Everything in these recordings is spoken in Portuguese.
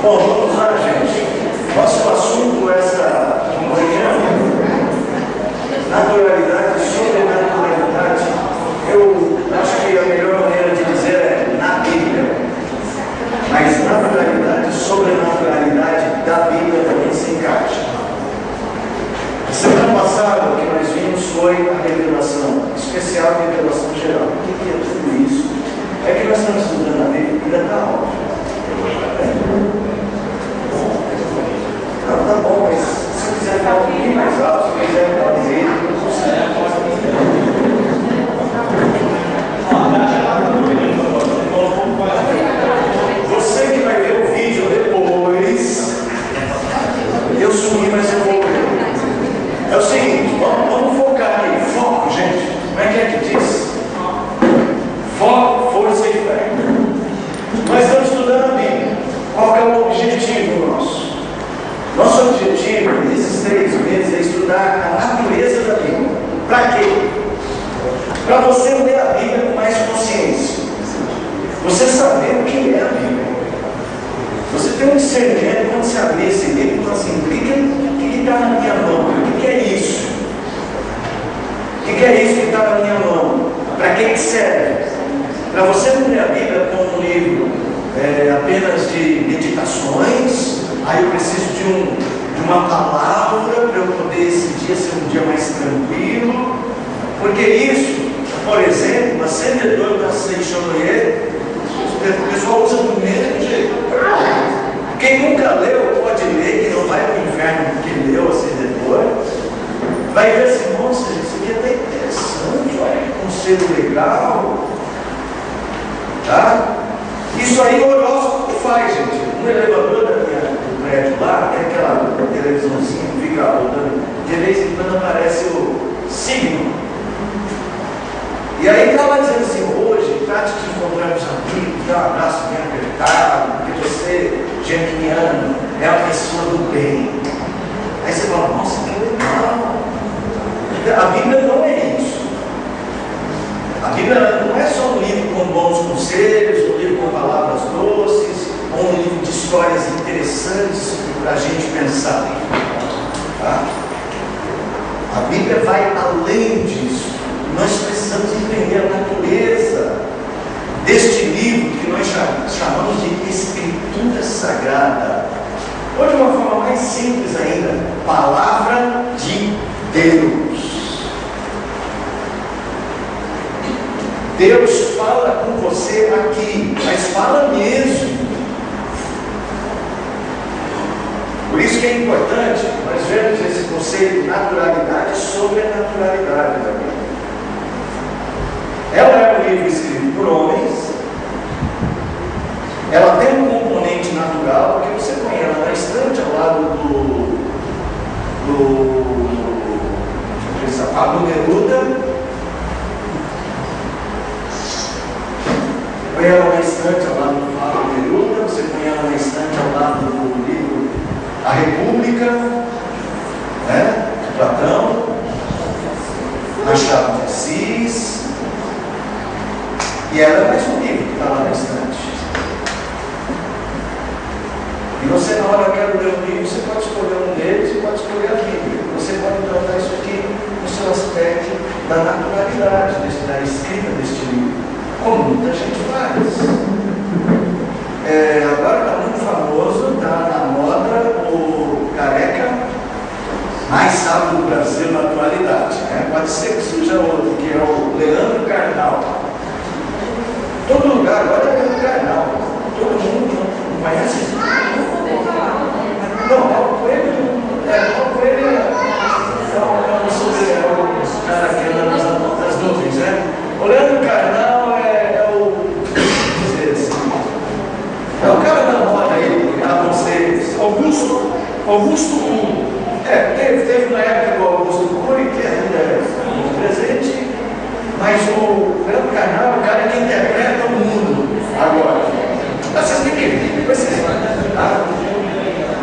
Bom, vamos lá, gente. Nosso assunto essa manhã, naturalidade e sobrenaturalidade. Eu acho que a melhor maneira de dizer é na Bíblia. Mas naturalidade e sobrenaturalidade da Bíblia também se encaixa. Semana passada o que nós vimos foi a revelação especial e a revelação geral. O que é tudo isso? É que nós estamos estudando a Bíblia e ainda está óbvio. Tá bom, mas se quiser falar um pouquinho mais alto, se quiser falar direito, não você que vai ver o vídeo depois, eu sumi, mas eu vou ver. É o seguinte, vamos focar aqui. Foco, gente. Como é que diz? Foco, força e fé. Nós estamos estudando a Bíblia. Qual é o objetivo nosso? Nosso objetivo nesses 3 meses é estudar a natureza da Bíblia. Para quê? Para você ler a Bíblia com mais consciência. Você saber o que é a Bíblia. Você tem um discernimento quando você abrir esse livro e fala assim, o que está na minha mão? O que é isso? O que é isso que está na minha mão? Para que serve? Para você não ler a Bíblia como um livro apenas de meditações, aí eu preciso de uma palavra para eu poder esse dia ser um dia mais tranquilo, porque isso, por exemplo, o acendedor da Seixonoye, o pessoal usa do mesmo jeito. Quem nunca leu pode ler, que não vai para o inferno porque leu o acendedor, vai ver assim, nossa, isso aqui é até interessante, olha que conselho legal. Tá? Isso aí o horóscopo faz, gente. No elevador do prédio lá, tem aquela televisãozinha que fica rodando, de vez em quando aparece o signo. E aí está lá dizendo assim, hoje, trate de encontrar os amigos, dá um abraço bem apertado, porque você, geminiano, é a pessoa do bem. Aí você fala, nossa, que legal. A Bíblia não é isso. A Bíblia não é só um livro com bons conselhos, um livro com palavras doces, ou um livro de histórias interessantes para a gente pensar. Tá? A Bíblia vai além disso. Nós precisamos entender a natureza deste livro que nós chamamos de Escritura Sagrada. Ou de uma forma mais simples ainda, Palavra de Deus. Deus fala com você aqui, mas fala mesmo. Por isso que é importante nós vermos esse conceito de naturalidade e sobrenaturalidade da Bíblia. Ela é um livro escrito por homens, ela tem um componente natural, porque você põe ela na estante ao lado Pablo Neruda, põe ela na estante ao lado do Pablo Neruda, você põe ela na estante ao lado do livro A República, né, de Platão, Machado de Assis. E ela é mais um livro que está lá na estante. E você, na hora que quer ler um livro, você pode escolher um deles e pode escolher a Bíblia. Você pode tratar isso aqui no seu aspecto da naturalidade da escrita deste livro, como muita gente faz. Agora está muito famoso, está na moda o careca mais sábio do Brasil na atualidade. Né? Pode ser que surja outro, que é o Leandro Carnal. Todo lugar agora é Leandro Carnal. Todo mundo não conhece? Não, Paulo Coelho é o cara que anda nas nuvens, né? O Leandro Carnal é o cara da moda aí, a vocês. Augusto Cury. Teve uma época do Augusto Cury, que ainda é presente, mas o Leandro Carnal é o cara que interpreta o mundo agora. Vocês têm que vir, depois vocês vão.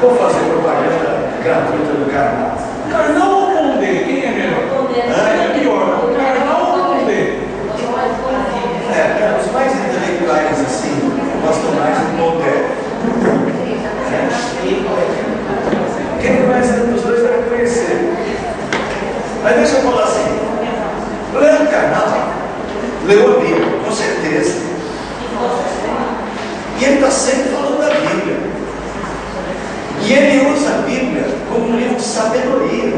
Vou fazer propaganda gratuita do Carnal. Carnal ou Condé? Quem é melhor? É pior. Carnal ou Condé? Os mais intelectuais assim gostam mais do Condé. Quem conhece dos dois deve conhecer. Mas deixa eu falar assim: o Leandro Carnal leu a Bíblia, com certeza. E ele está sempre falando da Bíblia. E ele usa a Bíblia como um livro de sabedoria.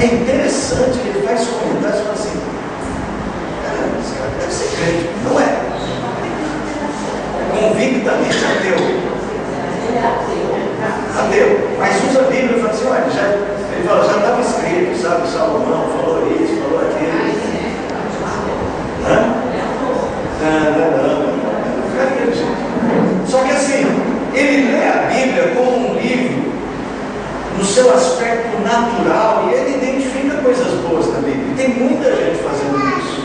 É interessante que ele faz comentários e fala assim: caramba, esse cara deve ser crente. Não é. Convictamente ateu. Ateu. Mas usa a Bíblia e fala assim: olha, ele fala, já estava escrito, sabe? Salomão falou isso, falou aquilo. Não. Só que assim, ele lê a Bíblia como um livro no seu aspecto natural e ele identifica coisas boas na Bíblia. E tem muita gente fazendo isso.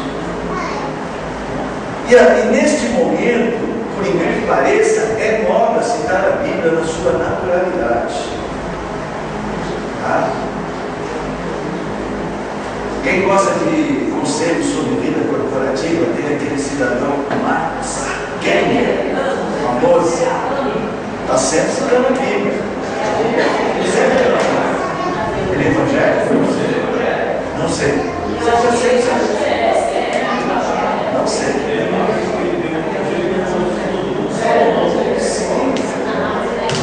E neste momento, por incrível que pareça, é moda citar a Bíblia na sua naturalidade. Tá? Quem gosta de conselhos sobre vida corporativa tem aquele cidadão Max Gallagher, famoso. Está sempre citando a Bíblia. Ele é evangélico? Não sei. Não sei.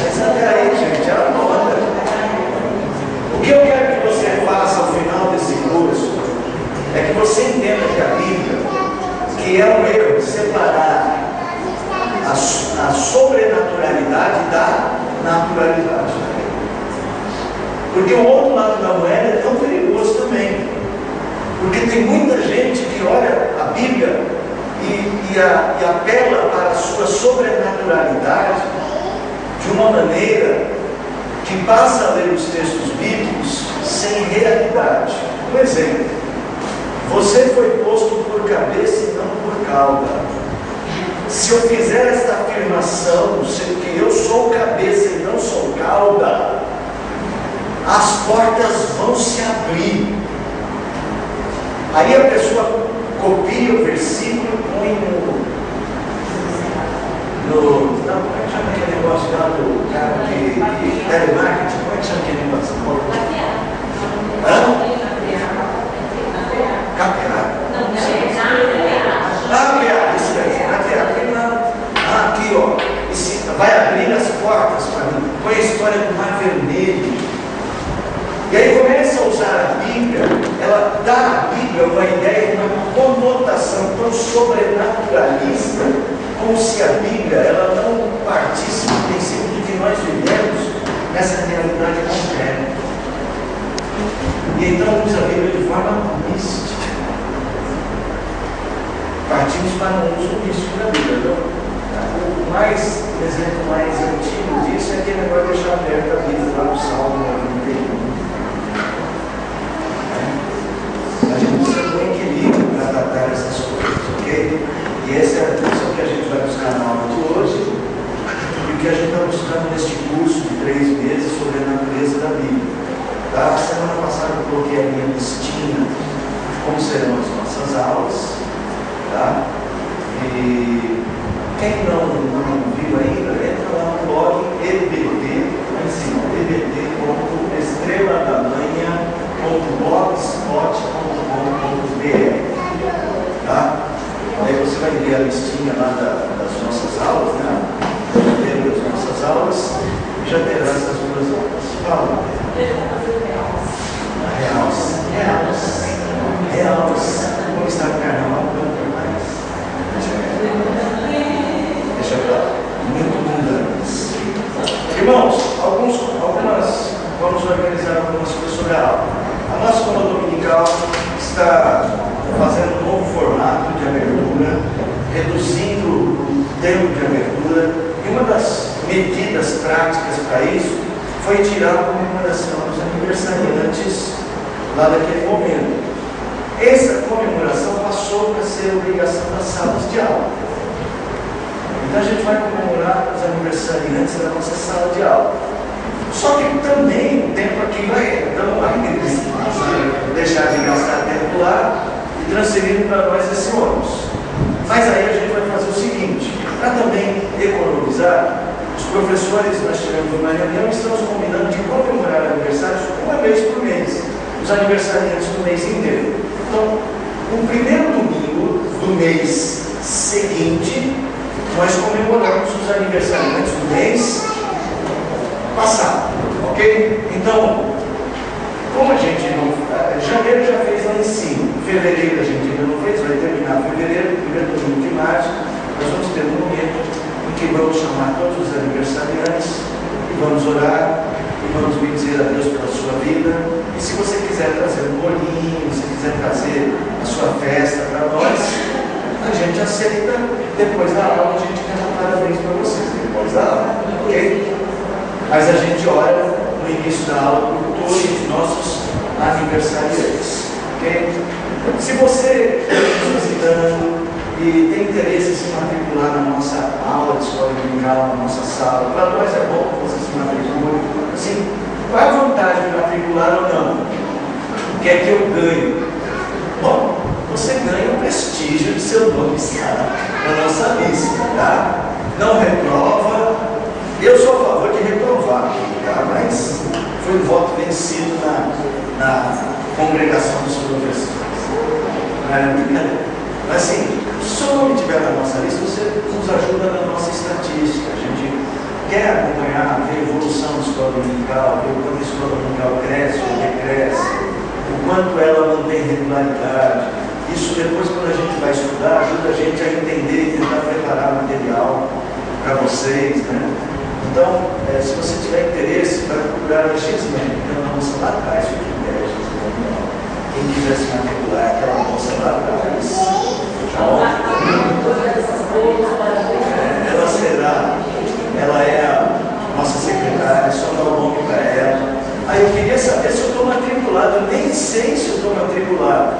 Mas até aí, gente, é a moda. O que eu quero que você faça ao final desse curso é que você entenda que a Bíblia, que é um erro separar a sobrenaturalidade da naturalidade. Porque o outro lado da moeda é tão perigoso também. Porque tem muita gente que olha a Bíblia e apela para a sua sobrenaturalidade de uma maneira que passa a ler os textos bíblicos sem realidade. Um exemplo: você foi posto por cabeça e não por cauda. Se eu fizer esta afirmação, que eu sou cabeça e não sou cauda, as portas vão se abrir. Aí a pessoa copia o versículo e põe como é que chama aquele negócio lá do cara de telemarketing? Como é que chama aquele negócio? Capear? Capear, isso aí, capear. Aqui, ó, vai abrir as portas para mim. Põe a história do Mar Vermelho. E aí começa a usar a Bíblia, ela dá à Bíblia uma ideia, uma conotação tão sobrenaturalista, como se a Bíblia ela não partisse do princípio de que nós vivemos nessa realidade concreta. E então usa a Bíblia de forma mística. Partimos para um uso místico da Bíblia. Então, o exemplo mais antigo disso é aquele negócio de deixar aberta a Bíblia lá no Salmo 91. A gente precisa de um equilíbrio para tratar essas coisas, ok? E esse é o que a gente vai buscar na aula de hoje, e o que a gente está buscando neste curso de 3 meses sobre a natureza da Bíblia. Tá? Semana passada eu coloquei a minha listinha de como serão as nossas aulas. Tá? E quem não viu ainda, entra lá no blog EBT, lá em cima, ebt.blogspot.com.br. Tá? Aí você vai ver a listinha lá das nossas aulas, né? Já terá as nossas aulas e já terá essas duas aulas. Fala. Reals. Como está o carnaval? Deixa eu falar. Muito mundanas. Irmãos, vamos organizar algumas coisas sobre a aula. A nossa aula dominical está fazendo um novo formato de abertura, reduzindo o tempo de abertura, e uma das medidas práticas para isso foi tirar a comemoração dos aniversariantes lá daquele momento. Essa comemoração passou para ser obrigação das salas de aula. Então a gente vai comemorar os aniversariantes da nossa sala de aula. Só que também o tempo aqui vai, então eles deixar de gastar tempo lá e transferindo para nós esse ônibus. Mas aí a gente vai fazer o seguinte, para também economizar, Os professores, nós tivemos uma reunião e estamos combinando de comemorar aniversários uma vez por mês, os aniversariantes do mês inteiro. Então, o primeiro domingo do mês seguinte, nós comemoramos os aniversariantes do mês passado, ok? Então, como a gente não... Janeiro já fez lá em cima, fevereiro a gente ainda não fez, vai terminar fevereiro, primeiro domingo de março, nós vamos ter um momento em que vamos chamar todos os aniversariantes e vamos orar e vamos bendizer a Deus pela sua vida. E se você quiser trazer um bolinho, se quiser trazer a sua festa para nós, a gente aceita. Depois da aula a gente canta parabéns para vocês, depois da aula, ok? Mas a gente ora no início da aula por todos os nossos aniversariantes, ok? Se você está nos visitando e tem interesse em se matricular na nossa aula de escola dominical, na nossa sala, para nós é bom que você se matricule. Assim, qual é a vantagem de matricular ou não? O que é que eu ganho? Bom, você ganha o prestígio de seu nome estar na nossa lista, tá? Não reprova. Eu sou a favor de reprovar, tá? Mas foi um voto vencido na congregação dos professores. Não era brincadeira. Mas assim, se o seu nome estiver na nossa lista, você nos ajuda na nossa estatística. A gente quer acompanhar, ver a evolução da escola dominical, ver o quanto a escola dominical cresce ou decresce, o quanto ela mantém regularidade. Isso depois, quando a gente vai estudar, ajuda a gente a entender e tentar preparar material para vocês, né? Então, se você tiver interesse para procurar a X-Men, aquela moça lá atrás, fique em pé, quem quiser se matricular, aquela moça lá atrás. Ela será, ela é a nossa secretária, só dá o nome para ela. Aí eu queria saber se eu estou matriculado, eu nem sei se eu estou matriculado.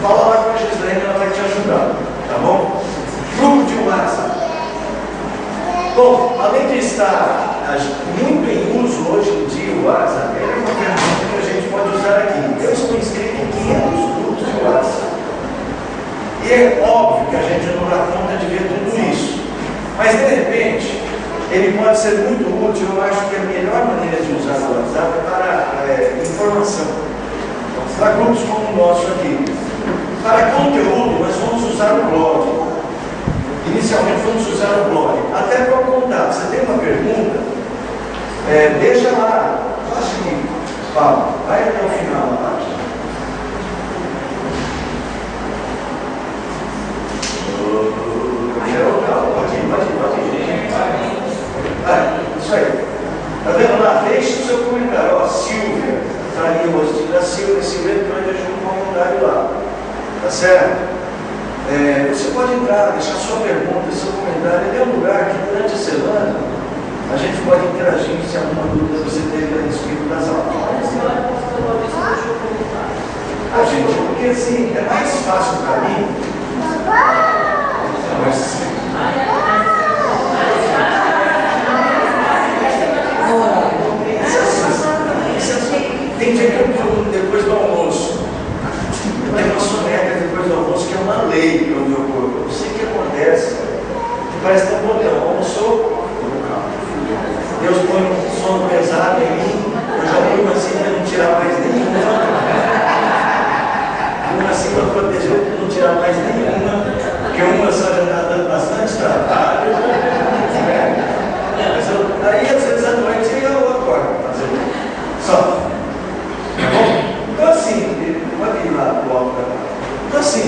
Fala lá com a Gislaine, ela vai te ajudar, tá bom? Grupo de WhatsApp. Bom, além de estar muito em uso hoje em dia o WhatsApp, é uma ferramenta que a gente pode usar aqui. Eu estou inscrito em 500 grupos de WhatsApp. E é óbvio que a gente não dá conta de ver tudo isso. Mas, de repente, ele pode ser muito útil. Eu acho que a melhor maneira de usar o WhatsApp é para informação. Para grupos como o nosso aqui. Para conteúdo, nós vamos usar o blog. Inicialmente vamos usar o blog. Até para contar. Você tem uma pergunta? Deixa lá. Acho que, Paulo, vai até o final da página. Isso aí. Está vendo lá? Deixe o seu comentário. Ó, Silvia. Está ali o rostinho da Silvia. Silvia entrou e deixou um comentário lá. Tá certo? Você pode entrar, deixar sua pergunta, seu comentário. Ele é um lugar que durante a semana a gente pode interagir se alguma dúvida você teve a respeito das aulas. Gente, porque assim, é mais fácil para mim. Tem dia que eu pergunto depois do almoço. Eu tenho uma soneca depois do almoço que é uma lei para o meu corpo. Eu não sei o que acontece. Parece que tem um botão. Almoçou? Deus põe um sono pesado em mim. Eu já ponho assim para não tirar mais nenhuma. Uma assim para proteger para não tirar mais nenhuma. Porque uma só já está dando bastante trabalho. Aí às vezes à noite eu acordo para fazer só. Então assim, pode ir lá pro alto da casa. Então assim,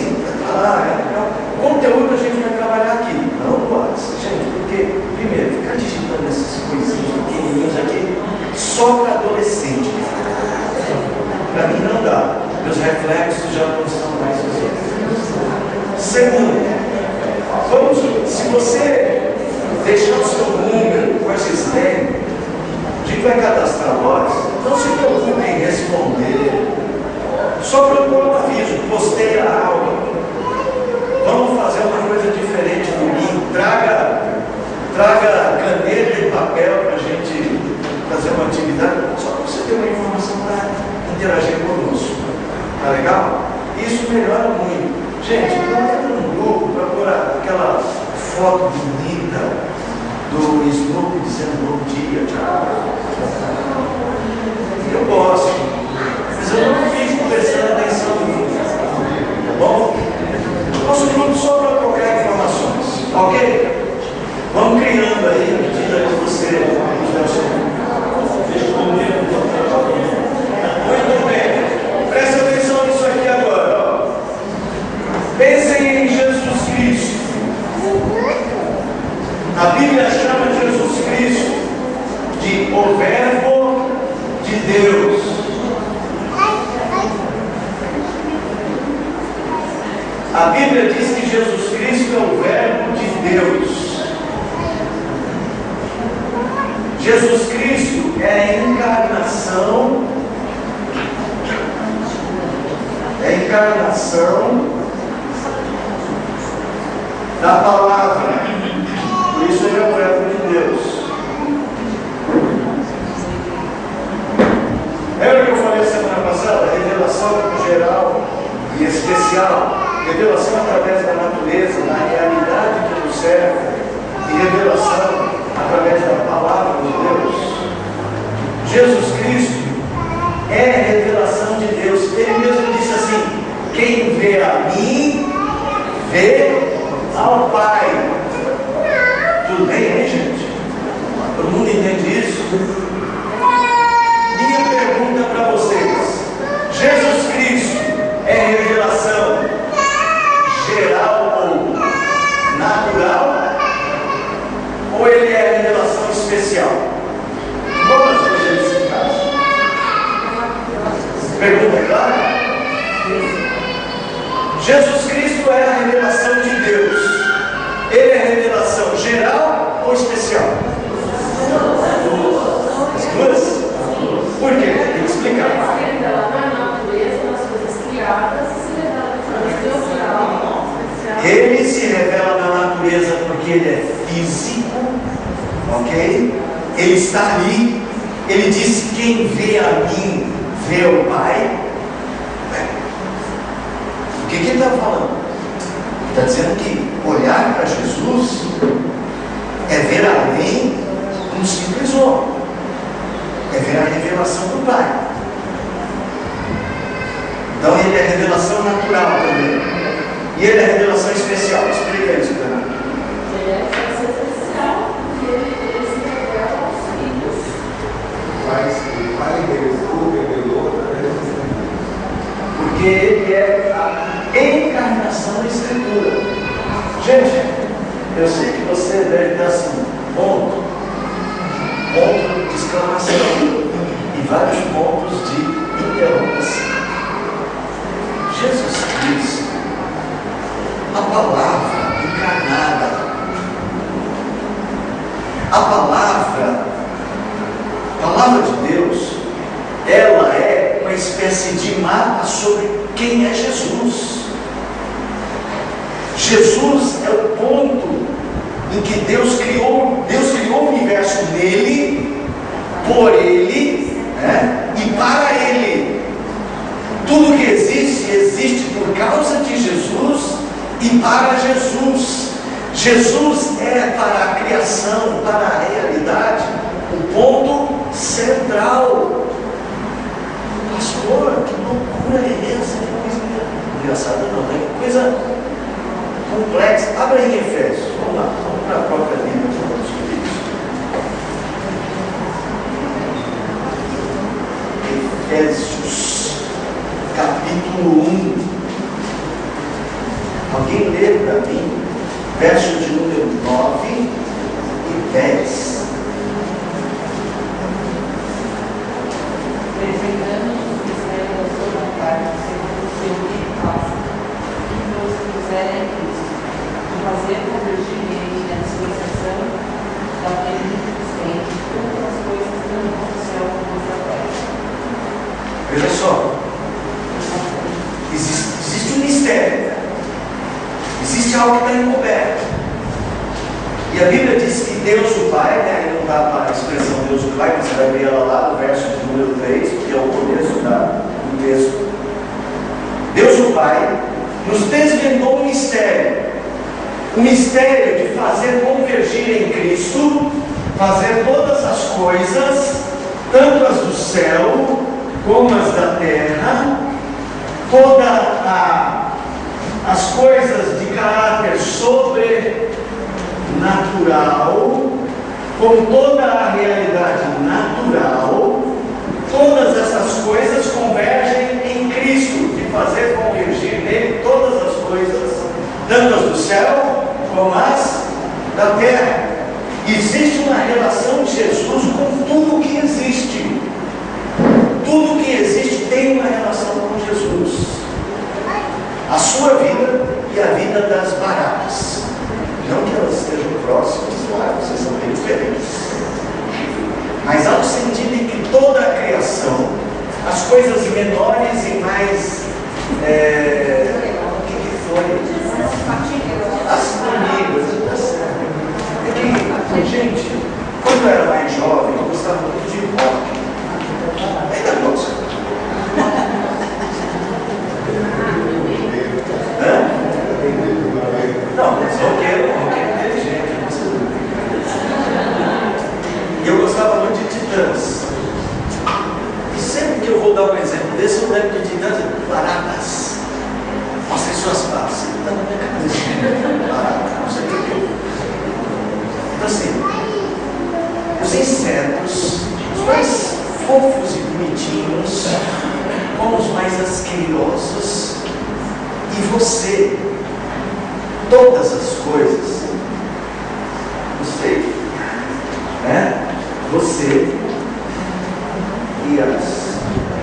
o conteúdo a gente vai trabalhar aqui, não pode, gente, porque, primeiro, ficar digitando essas coisinhas pequenininhas aqui, só para adolescente. Para mim não dá, meus reflexos já não são mais os outros. Segundo, se você deixar o seu número com a Gislaine, a gente vai cadastrar nós, não se preocupe em responder. Só procura um aviso, postei a aula. Vamos fazer uma coisa diferente domingo. Traga caneta e papel para a gente fazer uma atividade, só para você ter uma informação para interagir conosco. Tá legal? Isso melhora muito. Gente, não entra num grupo para pôr aquela foto bonita do Facebook dizendo bom dia, tchau. Eu gosto, mas eu não fico prestando atenção no grupo, tá bom? Nosso grupo só para trocar informações, ok? Vamos criando aí à medida que você muito bem, presta atenção nisso aqui agora. Ó. Pensem em Jesus Cristo. A Bíblia chama Jesus Cristo de o Verbo de Deus. A Bíblia diz que Jesus Cristo é o Verbo de Deus. Jesus Cristo é a encarnação da palavra. Por isso ele é o Verbo de Deus. Lembra que eu falei semana passada? Revelação geral e especial. Revelação através da natureza, da realidade que nos serve. E revelação através da palavra de Deus. Jesus Cristo é a revelação de Deus. Ele mesmo disse assim: quem vê a mim, vê ao Pai. Tudo bem aí, gente? Todo mundo entende isso? Minha pergunta para vocês: Jesus Cristo é revelação geral ou natural? Ou ele é revelação especial? Vamos fazer esse caso. Pergunta clara? Jesus Cristo é a revelação de Deus. Ele é a revelação geral ou especial? As duas? Por quê? Tem que explicar. Ele se revela na natureza porque ele é físico, ok? Ele está ali. Ele disse: quem vê a mim, vê o Pai. O que ele está falando? Ele está dizendo que olhar para Jesus é ver além de um simples homem, é ver a revelação do Pai. Então ele é revelação natural também, e ele é revelação especial. Explica isso para mim. Ele é revelação especial porque ele se revela aos filhos. O Pai revelou através da Escritura. Porque ele é a encarnação da Escritura. Gente, eu sei que você deve estar assim, ponto de exclamação e vários pontos de interrogação. Jesus Cristo, a palavra encarnada, a palavra de Deus, ela é uma espécie de mapa sobre quem é Jesus. Jesus é o ponto em que Deus criou o universo nele, por ele, né? E para ele. Tudo que existe por causa de Jesus e para Jesus. Jesus é para a criação, para a realidade, o ponto central. Pastor, que loucura é essa? Que coisa engraçada, não, né? Que coisa complexa. Abra aí em Efésios. Vamos lá, vamos para a própria Bíblia que vamos discutir isso. Efésios, capítulo 1. Alguém lê para mim, verso de número 9 e 10. Presentando-nos o mistério da sua vontade, segundo o seu eficácia, que nos fizeram em Cristo, de fazer convergir nele na dispensação da plenitude dos tempos, todas as coisas tanto no céu como na terra. Veja só, existe um mistério, existe algo que está encoberto. E a Bíblia diz que Deus o Pai, né, aí não está a expressão Deus o Pai, mas você vai ver ela lá no verso de número 3, que é o começo do texto. Deus o Pai nos desvendou um mistério de fazer convergir em Cristo fazer todas as coisas, tanto as do céu como as da terra, as coisas de caráter sobrenatural, com toda a realidade natural. Todas essas coisas convergem em Cristo, de fazer convergir nele todas as coisas, tanto as do céu como as da terra. Existe uma relação de Jesus com tudo que existe. Tudo que existe tem uma relação com Jesus. A sua vida e a vida das baratas. Não que elas estejam próximas, claro, vocês são bem diferentes. Mas há um sentido em que toda a criação, as coisas menores e mais. O que foi? As formigas. É que, gente, quando eu era mais jovem, eu gostava muito de rock. Ainda gosto. Hã? Não, mas roqueiro inteligente. E eu gostava muito de Titãs. E sempre que eu vou dar um exemplo desse, eu lembro de Titãs e baratas. Mostrem suas faces. Está na minha cabeça. Barata, não sei o que eu. Então assim, os insetos, os mais fofos e bonitinhos, como os mais asquerosos, e você, todas as coisas, você, né? Você e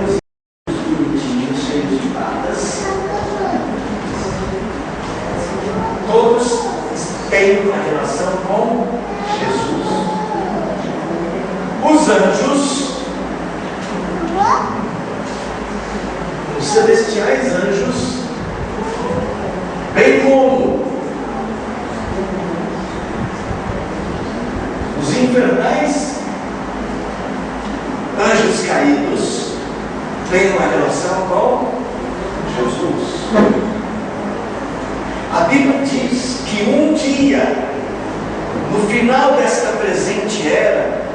os bonitinhos cheios de patas, todos têm uma relação com Jesus. Os anjos, os celestiais anjos, bem como os infernais anjos caídos, têm uma relação com Jesus. A Bíblia diz que um dia, no final desta presente era,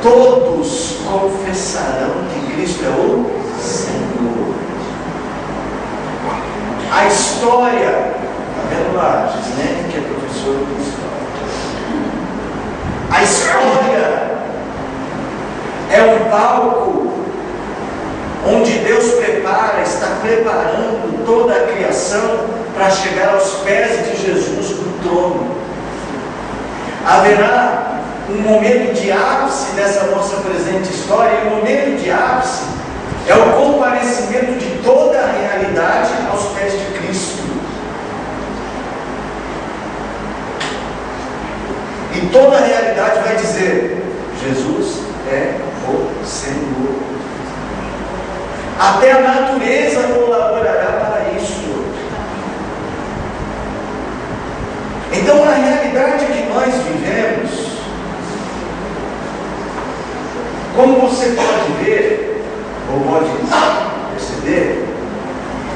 todos confessarão que Cristo é o Senhor. A história, está vendo lá, Gislene, que é professora de história. A história é um palco onde Deus está preparando toda a criação para chegar aos pés de Jesus no trono. Haverá um momento de ápice dessa nossa presente história, e o momento de ápice é o comparecimento de toda a realidade aos pés de Cristo. E toda a realidade vai dizer: Jesus é o Senhor. Até a natureza colaborará para isso. Então a realidade que nós vivemos, como você pode ver, ou pode perceber,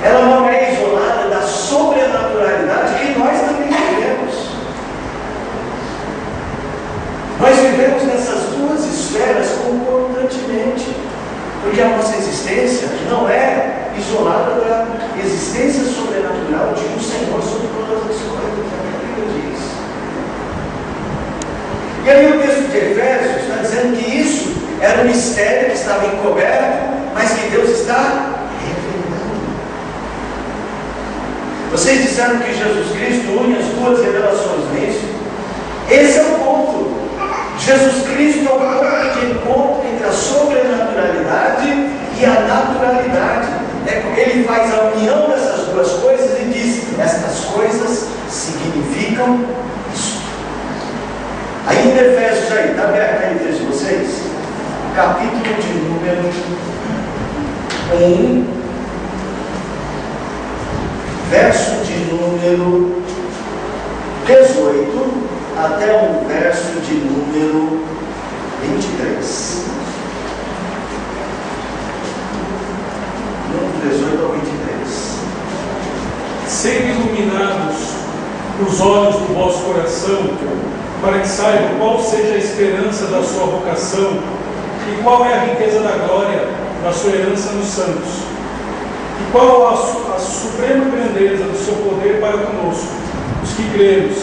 ela não é isolada da sobrenaturalidade que nós também vivemos. Nós vivemos nessas duas esferas concomitantemente, porque a nossa existência não é isolada da existência sobrenatural de um Senhor sobre todas as coisas, que a Bíblia diz. E aí o texto de Efésios está dizendo que isso era um mistério que estava encoberto, mas que Deus está revelando. Vocês disseram que Jesus Cristo une as duas revelações nisso. Esse é o ponto. Jesus Cristo é o ponto de encontro entre a sobrenaturalidade e a naturalidade. Ele faz a união dessas duas coisas e diz: estas coisas significam isso. Aí em Efésios, aí, está aberto aí o texto de vocês? Capítulo de número 1, verso de número 18 até o verso de número 23. 18 ao 23. Sede iluminados os olhos do vosso coração, para que saiba qual seja a esperança da sua vocação e qual é a riqueza da glória da sua herança nos santos, e qual a suprema grandeza do seu poder para conosco, os que cremos,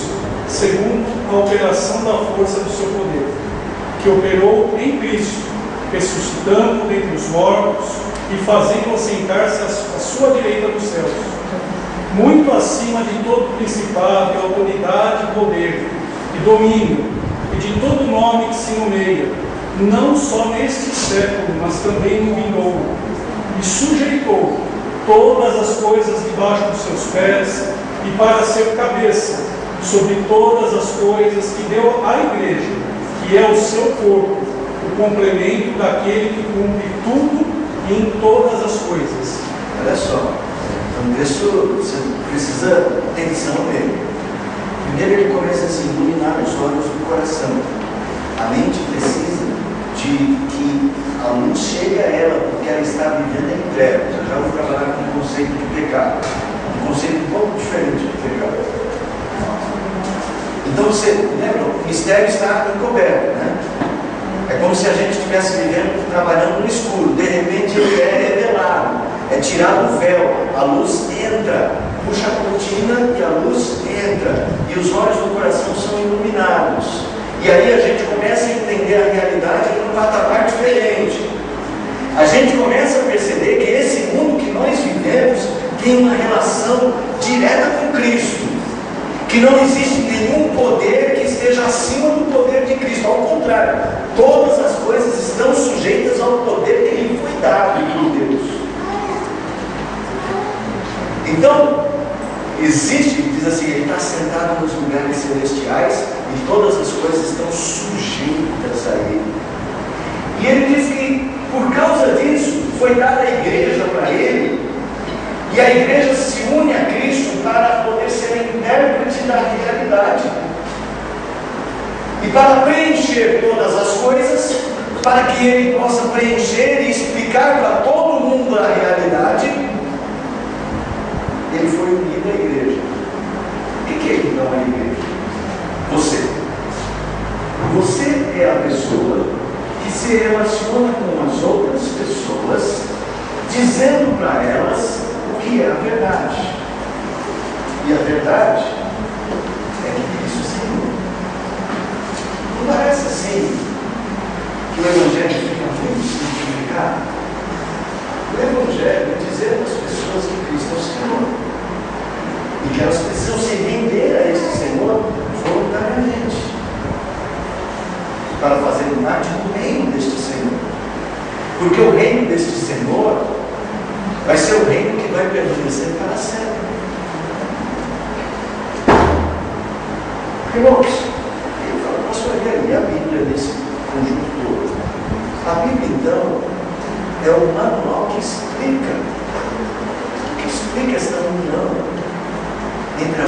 segundo a operação da força do seu poder, que operou em Cristo, ressuscitando dentre os mortos e fazendo assentar-se à sua direita dos céus, muito acima de todo principado e autoridade e poder, e domínio, e de todo nome que se nomeia, não só neste século, mas também no vindouro, e sujeitou todas as coisas debaixo dos seus pés, e para ser cabeça sobre todas as coisas, que deu à igreja, que é o seu corpo, o complemento daquele que cumpre tudo em todas as coisas. Olha só, então isso você precisa atenção nele. Primeiro ele começa assim, iluminar os olhos do coração. A mente precisa de que a luz chegue a ela, porque ela está vivendo em trevas. Eu já vou trabalhar com o conceito de pecado, um conceito um pouco diferente de pecado. Então você lembra, o mistério está encoberto, né? É como se a gente estivesse vivendo, trabalhando no escuro. De repente ele é revelado, é tirado o véu, a luz entra, puxa a cortina e a luz entra, e os olhos do coração são iluminados. E aí a gente começa a entender a realidade num patamar diferente. A gente começa a perceber que esse mundo que nós vivemos tem uma relação direta com Cristo, que não existe nenhum poder que esteja acima do poder de Cristo. Ao contrário, todas as coisas estão sujeitas ao poder que lhe foi dado por Deus. Então, existe, diz assim, ele está sentado nos lugares celestiais e todas as coisas estão sujeitas a ele. E ele diz que por causa disso foi dada a igreja para ele, e a igreja se une a Cristo para poder ser a intérprete da realidade e para preencher todas as coisas, para que ele possa preencher e explicar para todo mundo a realidade. Ele foi unido à igreja. O que é então a igreja? Você. Você é a pessoa que se relaciona com as outras pessoas, dizendo para elas o que é a verdade. E a verdade é que Cristo é Senhor. Não parece assim que o Evangelho fica muito simplificado? O Evangelho é dizer às pessoas que Cristo é o Senhor e que elas precisam se render a esse Senhor voluntariamente, para fazer parte do reino deste Senhor. Porque o reino deste Senhor vai ser o reino que vai permanecer para sempre. Irmãos, ele fala, pastor, e a Bíblia nesse conjunto todo? A Bíblia, então, é o manual que explica essa união entre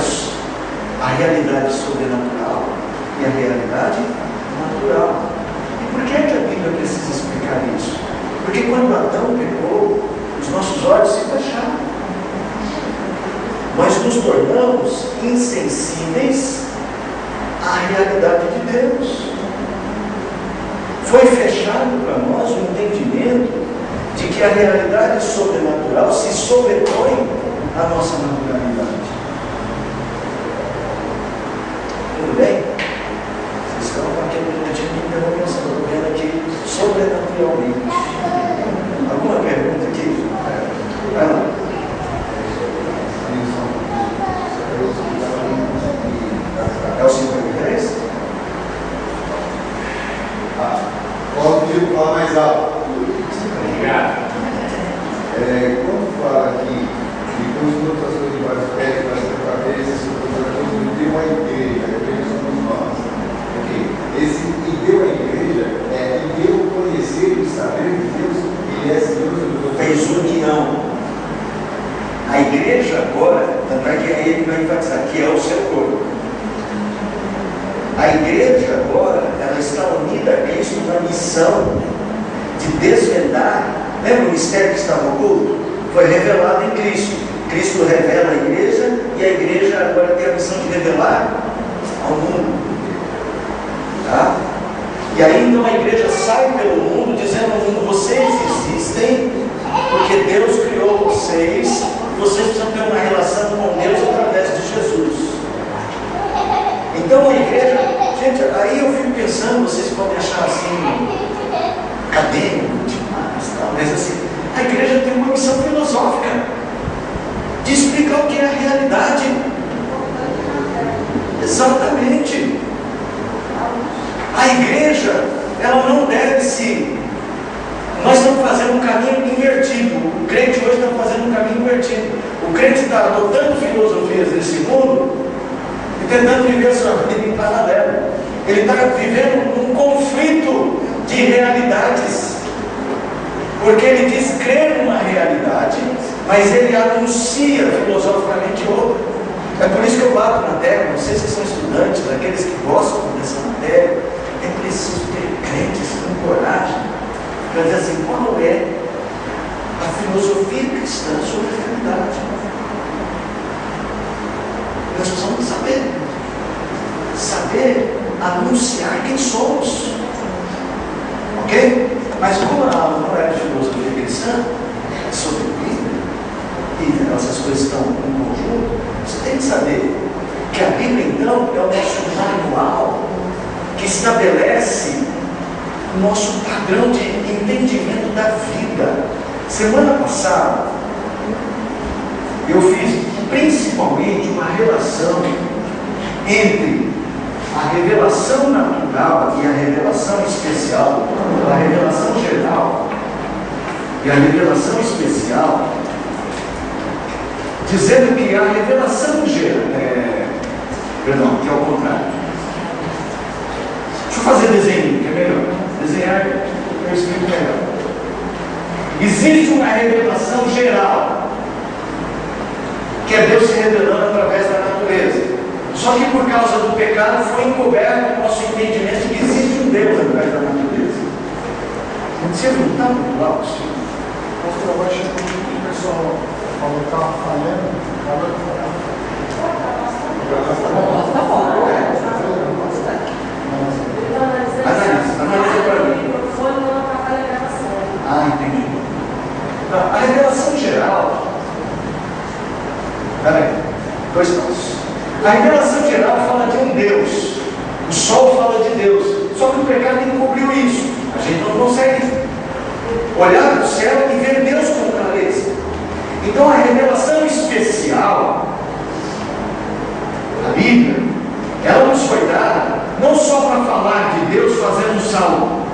a realidade sobrenatural e a realidade natural. E por que é que a Bíblia precisa explicar isso? Porque quando Adão pecou, os nossos olhos se fecharam. Nós nos tornamos insensíveis à realidade de Deus. Foi fechado para nós o entendimento de que a realidade sobrenatural se sobrepõe à nossa naturalidade. Tudo bem? Vocês estão com aquele minutinho de interrogação, estou vendo aqui sobrenaturalmente. Alguma pergunta aqui? Vai lá. É o 53? Qual pedido fala mais alto? Obrigado. Quando fala aqui, depois de todas as coisas de vários pés, várias cabeças, deu a igreja, a igreja somos nós. Okay. Esse e deu a igreja e deu conhecer e saber que Deus ele é Senhor dos Fez união. A igreja agora, tanto é que ele vai enfatizar que é o seu corpo. A igreja agora, ela está unida a Cristo na missão de desvendar. Lembra o mistério que estava oculto? Foi revelado em Cristo. Cristo revela a igreja e a igreja agora tem a missão de revelar ao mundo. E aí então a igreja sai pelo mundo dizendo ao mundo: vocês existem porque Deus criou vocês, vocês precisam ter uma relação com Deus através de Jesus. Então a igreja, gente, aí eu fico pensando, vocês podem achar assim, acadêmico demais, mas assim, a igreja tem uma missão filosófica de explicar o que é a realidade. Exatamente. A igreja, ela não deve se... Nós estamos fazendo um caminho invertido. O crente hoje está fazendo um caminho invertido. O crente está adotando filosofias desse mundo e tentando viver a sua vida em paralelo. Ele está vivendo um conflito de realidades. Porque ele diz crer numa realidade, mas ele anuncia filosoficamente outra. É por isso que eu bato na tecla, vocês que são estudantes, aqueles que gostam dessa matéria, é preciso ter crentes com coragem para dizer assim: qual é a filosofia cristã sobre a realidade? Nós precisamos saber anunciar quem somos, ok? Mas como a aula não é de filosofia cristã, é sobre Bíblia, e essas coisas estão em conjunto, você tem que saber que a Bíblia então é o nosso manual que estabelece o nosso padrão de entendimento da vida. Semana passada eu fiz principalmente uma relação entre a revelação natural e a revelação especial, a revelação geral e a revelação especial, dizendo que a revelação geral, que é o contrário. Deixa eu fazer desenho, que é melhor. Desenhar, eu explico melhor. Existe uma revelação geral, que é Deus se revelando através da natureza. Só que por causa do pecado foi encoberto o nosso entendimento de que existe um Deus através da natureza. Você não está muito alto, senhor? Pastor, eu acho que o pessoal, quando estava falhando, Tá bom. Analisa para mim. Entendi. A revelação geral. Peraí, 2 passos. A revelação geral fala de um Deus. O sol fala de Deus. Só que o pecado encobriu isso. A gente não consegue olhar para o céu e ver Deus com clareza. Então a revelação especial, a Bíblia, ela nos foi dada não só para falar de Deus fazendo um salmo.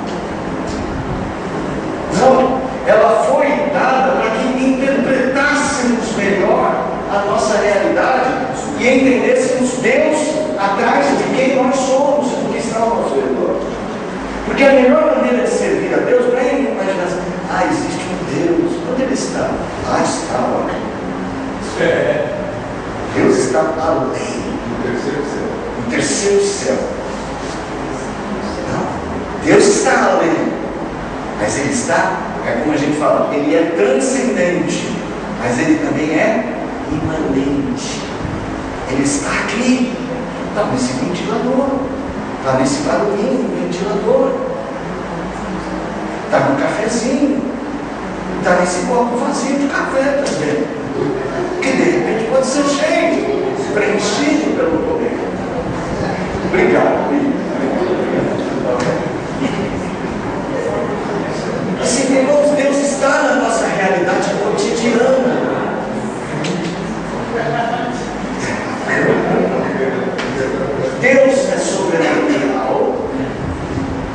Não, ela foi dada para que interpretássemos melhor a nossa realidade e entendêssemos Deus atrás de quem nós somos e do que está ao nosso redor. Porque a melhor maneira de servir a Deus não é imaginar assim: existe um Deus. Onde ele está? Está lá. Deus está além. No terceiro céu. Não. Deus está além. Mas ele está, é como a gente fala, ele é transcendente. Mas ele também é imanente. Ele está aqui. Está nesse ventilador. Está nesse barulhinho do ventilador. Está no cafezinho. Está nesse copo vazio de café também. Que de repente pode ser cheio, preenchido pelo poder. Obrigado, assim, irmãos, Deus está na nossa realidade cotidiana. Deus é sobrenatural.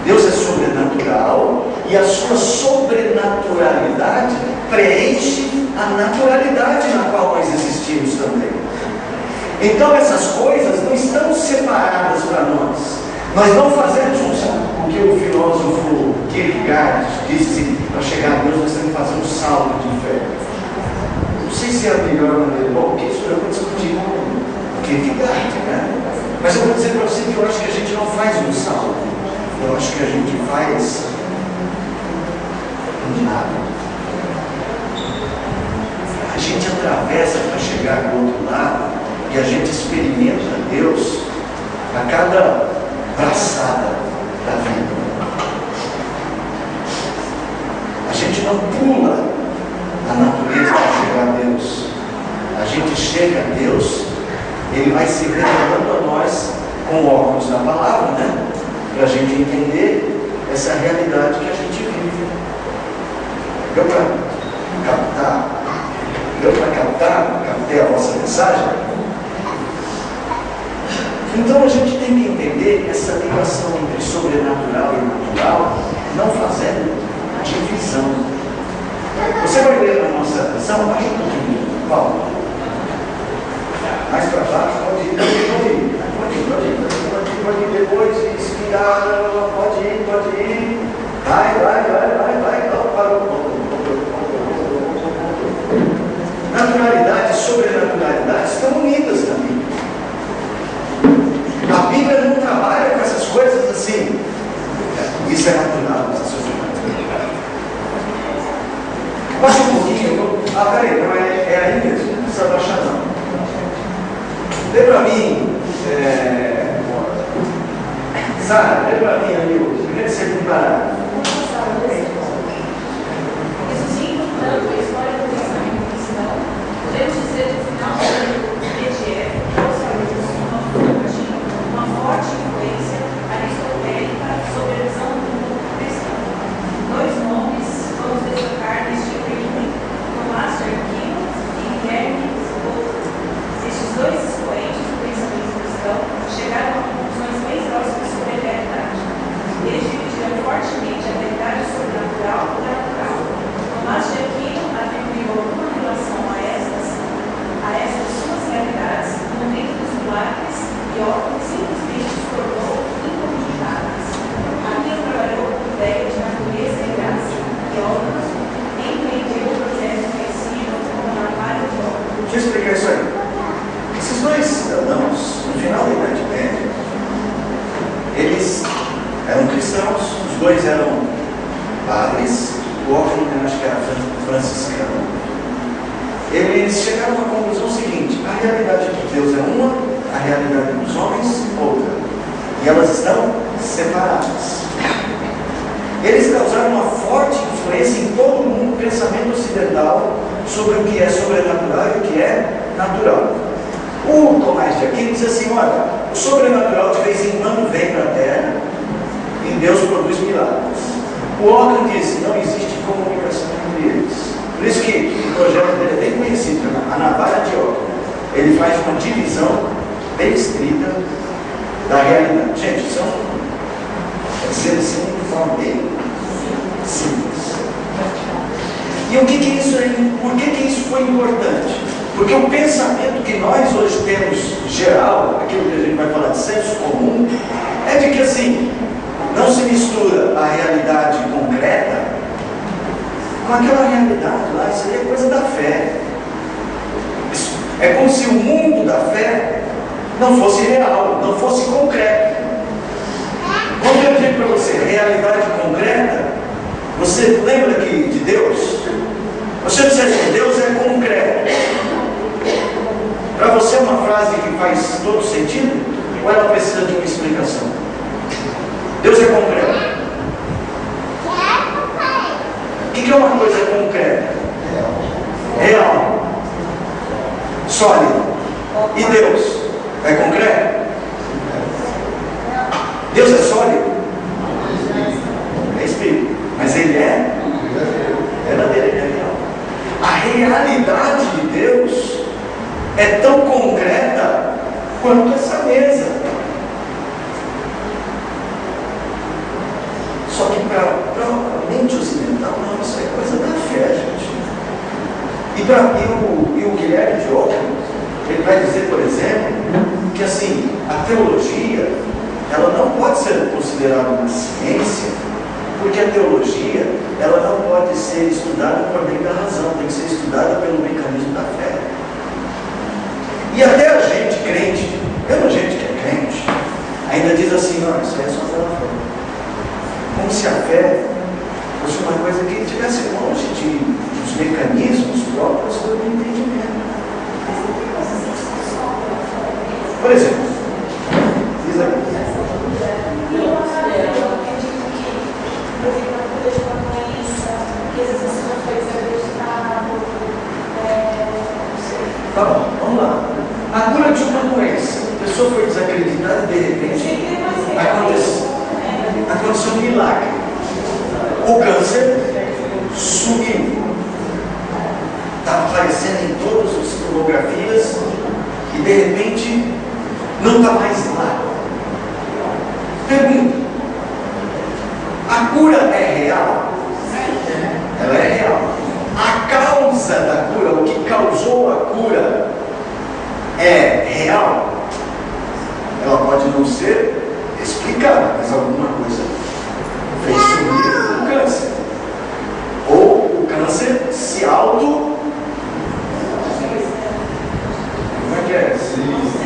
Deus é sobrenatural. E a sua sobrenaturalidade preenche a naturalidade na qual nós existimos também. Então essas coisas não estão separadas para nós. Nós não fazemos o que o filósofo Kierkegaard disse: para chegar a Deus nós temos que fazer um salto de fé. Não sei se é a melhor maneira. Bom, porque isso eu vou discutir com o Kierkegaard, né? Mas eu vou dizer para você que eu acho que a gente não faz um salto. Eu acho que a gente faz nada. A gente atravessa para chegar do outro lado e a gente experimenta Deus a cada braçada da vida. para a gente entender essa realidade que a gente vive. Deu para captar? Deu para captar? Captei a vossa mensagem? Então a gente tem que entender essa ligação entre sobrenatural e natural, não fazendo divisão. Você vai ler na nossa versão, baixa um pouquinho, Paulo. Mais para baixo, pode ir depois, inspirar, pode ir. Vai, parou. Naturalidade e sobrenaturalidade estão unidas na Bíblia. A Bíblia não trabalha com essas coisas assim. Isso é natural, isso é sobrenatural. Baixa um pouquinho. Peraí, não é aí mesmo, não precisa baixar não. Dê para mim, Sara, dê para mim ali o primeiro e segundo parágrafo. Resumindo, tanto a história do pensamento cristão, podemos dizer que o final do período medieval trouxe uma forte influência aristotélica sobre a visão do mundo cristão. Dois nomes vamos destacar neste período: Tomás de Aquino e Guilherme Boutin. Estes dois expoentes do pensamento cristão chegaram a conclusões bem próximas sobre a realidade. Eles dividiram fortemente a verdade sobrenatural da natural. Tomás de Aquino atribuiu alguma relação a estas suas realidades no momento dos milagres e Ockham simplesmente se tornou incomunicáveis. Aquino trabalhou com a ideia de natureza e graça e Ockham empreendeu o projeto conhecido como Navalha de Ockham. Deixa eu explicar isso aí. Esses dois cidadãos, no final da Idade Média, eles eram cristãos, os dois eram padres, o Ockham, acho que era franciscano. Eles chegaram à conclusão seguinte: a realidade de Deus é uma, a realidade dos homens outra, e elas estão separadas. Eles causaram uma forte influência em todo o mundo, pensamento ocidental, sobre o que é sobrenatural e o que é natural. O Tomás de Aquino diz assim: olha, o sobrenatural de vez em quando vem para a Terra e Deus produz milagres. O Ockham diz: não existe comunicação entre eles. Por isso que o projeto dele é bem conhecido, a navalha de Ockham. Ele faz uma divisão bem estrita da realidade. Gente, são, quer dizer assim, de forma bem simples. E o que isso é? Por que isso foi importante? Porque o pensamento que nós hoje temos geral, aquilo que a gente vai falar de senso comum, é de que assim, não se mistura a realidade concreta com aquela realidade lá. Isso aí é coisa da fé. Isso é como se o mundo da fé não fosse real, não fosse concreto. Quando eu digo para você realidade concreta, você lembra aqui de Deus? Você diz assim: Deus é concreto. Para você é uma frase que faz todo sentido? Ou ela precisa de uma explicação? Deus é concreto. O que é uma coisa concreta? Real. Sólido. E Deus? É concreto? Deus é sólido? É espírito. Mas Ele é verdadeiro, Ele é real. A realidade de Deus é tão concreta quanto essa mesa. Só que para a mente ocidental, não, isso é coisa da fé, gente. E o Guilherme de Ockham, ele vai dizer, por exemplo, que assim, a teologia, ela não pode ser considerada uma ciência, porque a teologia, ela não pode ser estudada por meio da razão, tem que ser estudada pelo mecanismo da fé. E até a gente crente, mesmo gente que é crente, ainda diz assim: não, isso aí é só pela fé. Como se a fé fosse uma coisa que estivesse longe dos mecanismos próprios do entendimento. Por exemplo, diz aí. Tá bom, vamos lá. A cura de uma doença. A pessoa foi desacreditada e de repente aconteceu. aconteceu um milagre. O câncer sumiu. Estava aparecendo em todas as fotografias e de repente não está mais lá. Pergunta: a cura é real? Ela é real. A causa da cura, o que causou a cura, é real? Ela pode não ser explicada, mas alguma coisa fez sumir o câncer. Ou o câncer se auto... Como é que é?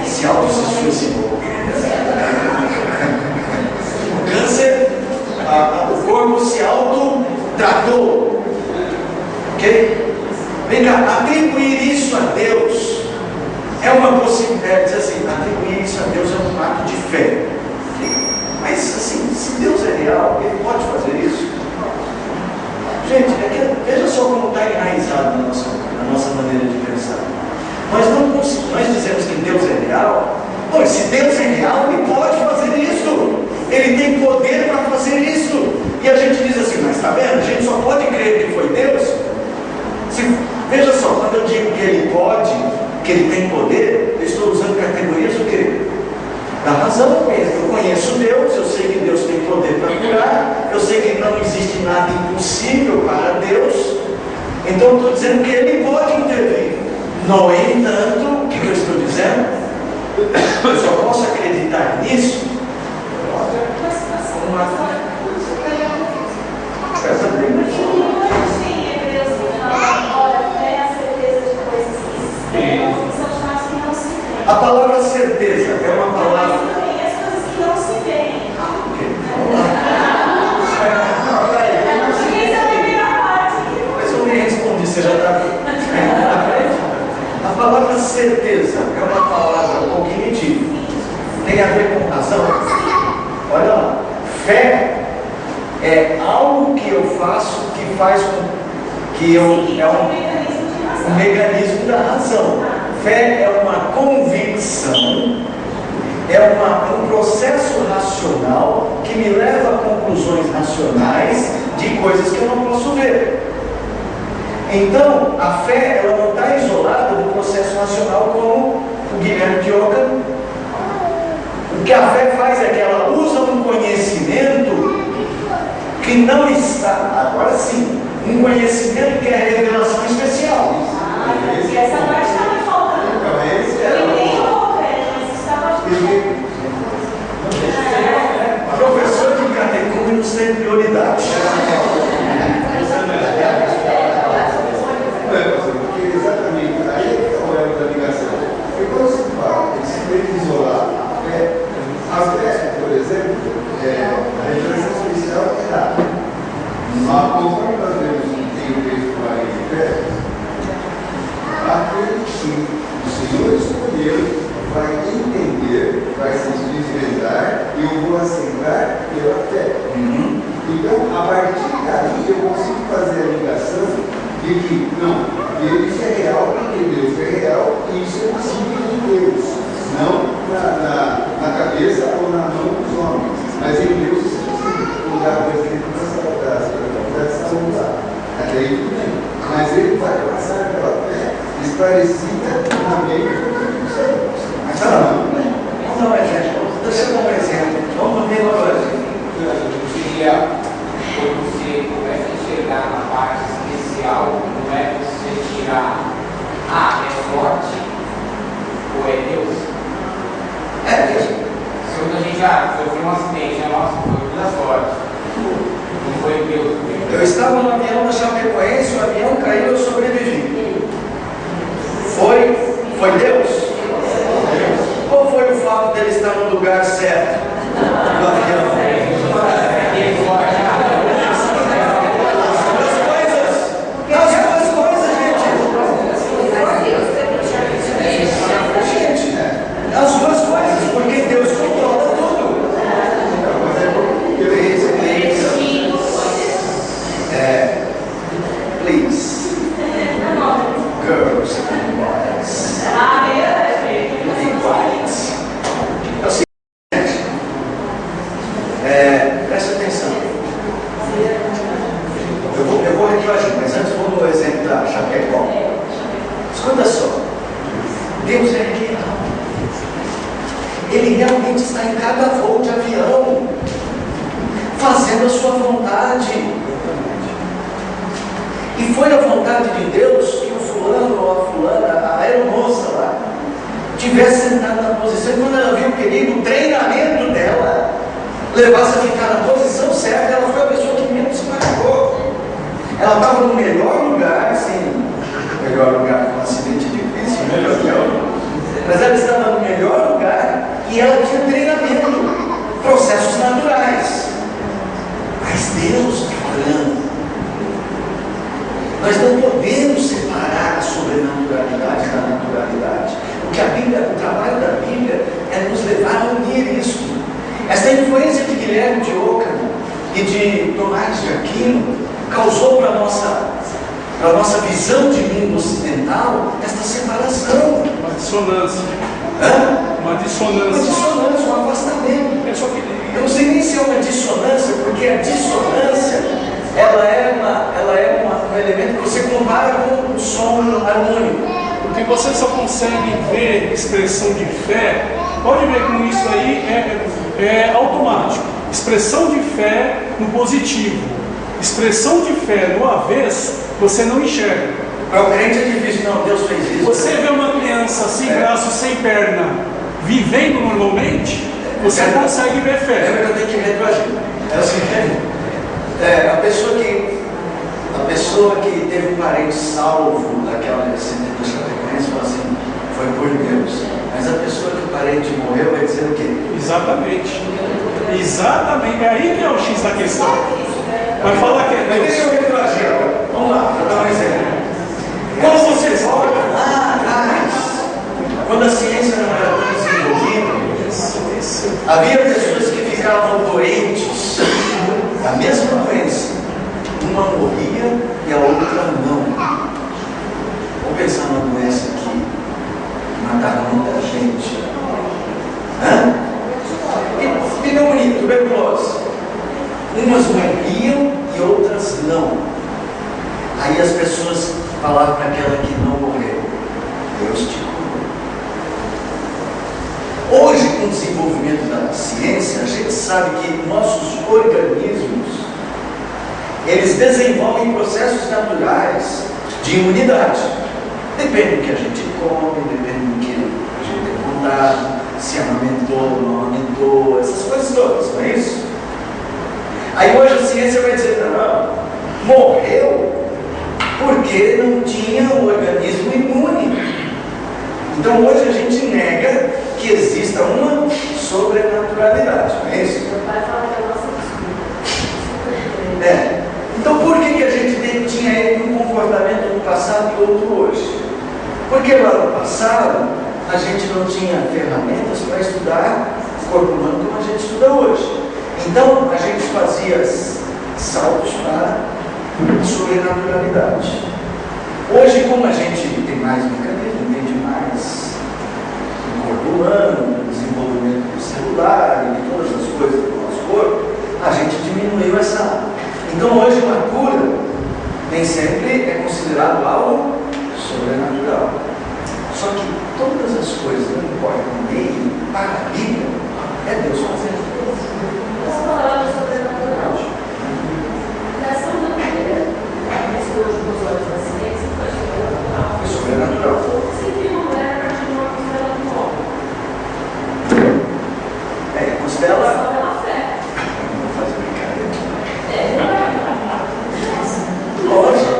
Se auto se suicidou. O câncer, o corpo se auto-tratou. Ok? Vem cá, atribuir isso a Deus é uma possibilidade. Dizer assim, atribuir isso a Deus é um ato de fé. Mas assim, se Deus é real, Ele pode fazer isso? Gente, veja só como está enraizado na nossa maneira de pensar. Nós dizemos que Deus é real. Pois, se Deus é real, Ele pode fazer isso. Ele tem poder para fazer isso. E a gente diz assim, mas está vendo? A gente só pode crer que foi Deus. Veja só, quando eu digo que Ele pode, que Ele tem poder, eu estou usando categorias do quê? Da razão mesmo. Eu conheço Deus, eu sei que Deus tem poder para curar, eu sei que não existe nada impossível para Deus. Então eu estou dizendo que Ele pode intervir. No entanto, o que eu estou dizendo? Eu só posso acreditar nisso. Essa a palavra certeza é uma palavra. As coisas que não se veem. Mas eu nem respondi, você já está. A palavra certeza é uma palavra cognitiva. Tem a ver com razão. Olha lá. Fé é algo que eu faço que faz com que eu. É um mecanismo da razão. Fé é uma convicção, é um processo racional que me leva a conclusões racionais de coisas que eu não posso ver. Então, a fé ela não está isolada do processo racional como o Guilherme Dioca. O que a fé faz é que ela usa um conhecimento que não está, agora sim, um conhecimento que é revelação especial. E essa parte está me faltando. Eu entendo o concreto, mas estava Professor de catecúmenos tem prioridade. Porque exatamente aí é o elo da ligação. Porque quando se fala em se tem que isolar a fé, por exemplo, a revelação especial é dada. Mas conforme nós vemos em o texto lá em Efésios, aquele que o Senhor escolheu vai entender, vai se desvendar e eu vou assentar pela fé. Então, a partir daí, eu consigo fazer a ligação de que, não, Deus é real porque Deus é real e isso é possível em Deus, não na cabeça ou na mão dos homens, mas em Deus isso é possível. Mudar o exemplo da saúde lá. Até aí tudo bem. Mas ele vai passar pela fé esclarecida na mente do Senhor. Mas vamos dar um exemplo. Deixa eu dar um exemplo. Vamos ver uma coisa. Seria quando você começa a enxergar na parte especial, não é você tirar, é forte ou é Deus? É Deus. Se quando a gente sofreu um acidente, nossa, foi tudo sorte. Não foi Deus. Eu estava no avião da Chapecoense, o avião caiu e eu sobrevivi. Foi Deus? Ou foi o fato dele estar no lugar certo do avião? As duas coisas, porque Deus controla tudo. Please. Girls and boys. Be quiet. É o seguinte, Presta atenção. Eu vou retroagir, mas antes vou no exemplo da Chapecó. Escuta só. Deus é real. Ele realmente está em cada voo de avião, fazendo a sua vontade. E foi a vontade de Deus que o fulano ou a fulana, a aeromoça lá, tivesse sentado na posição, e quando ela viu o perigo, o treinamento dela levasse a ficar na posição certa, ela foi a pessoa que menos se machucou. Ela estava no melhor lugar, sim, o melhor lugar com um acidente difícil, mas ela estava no melhor lugar e ela tinha treinamento, processos naturais. Mas Deus está falando. Nós não podemos separar a sobrenaturalidade da naturalidade. O trabalho da Bíblia é nos levar a unir isso. Essa influência de Guilherme de Ockham e de Tomás de Aquino causou para a nossa visão de mundo ocidental esta separação. Uma dissonância. Uma dissonância. Uma dissonância, um afastamento. Eu não sei nem se é uma dissonância, porque a dissonância ela é um elemento que você compara com o som harmônico. Porque você só consegue ver expressão de fé, pode ver como isso aí é automático. Expressão de fé no positivo, expressão de fé no avesso, você não enxerga. Para o crente é difícil, não, Deus fez isso. Você vê uma criança sem braço, sem perna, vivendo normalmente, você consegue ver fé. Lembra que eu tenho que retroagir. É o seguinte, a pessoa que teve um parente salvo daquela acidente da Chapecoense fala assim, foi por Deus. Mas a pessoa que o parente morreu vai dizer o quê? Exatamente. É aí que é o X da questão. Vai falar que é Deus. Deixa eu retroagir agora. Vamos lá, para dar um exemplo. Quando você volta lá atrás, quando a ciência não era tão desenvolvida, havia pessoas que ficavam doentes da mesma doença. Uma morria e a outra não. Vamos pensar numa doença que matava muita gente. Pneumonia, tuberculose. Umas morriam e outras não. Aí as pessoas falavam para aquela que não morreu, Deus te curou. Hoje, com o desenvolvimento da ciência, a gente sabe que nossos organismos eles desenvolvem processos naturais de imunidade. Depende do que a gente come, depende do que a gente tem vontade, se amamentou, não amamentou, essas coisas todas, não é isso? Aí hoje a ciência vai dizer, não, morreu porque não tinha um organismo imune. Então hoje a gente nega que exista uma sobrenaturalidade, não é isso? Meu pai fala que é a nossa desculpa. Então por que a gente tinha um comportamento no passado e outro hoje? Porque lá no passado a gente não tinha ferramentas para estudar o corpo humano como a gente estuda hoje. Então a gente fazia saltos para a sobrenaturalidade. Hoje, como a gente tem mais mecanismo, entende mais o corpo humano, o desenvolvimento celular e todas as coisas do nosso corpo, a gente diminuiu essa. Então hoje uma cura nem sempre é considerado algo sobrenatural. Só que todas as coisas não importam nele, para a Bíblia, é Deus fazendo. Essa palavra sobrenatural. Nessa maneira, esse hoje dos olhos da ciência foi sobrenatural. É sobrenatural. Se viu uma mulher a partir de uma costela do homem. Costela. Só pela fé. Vou fazer brincadeira. Lógico.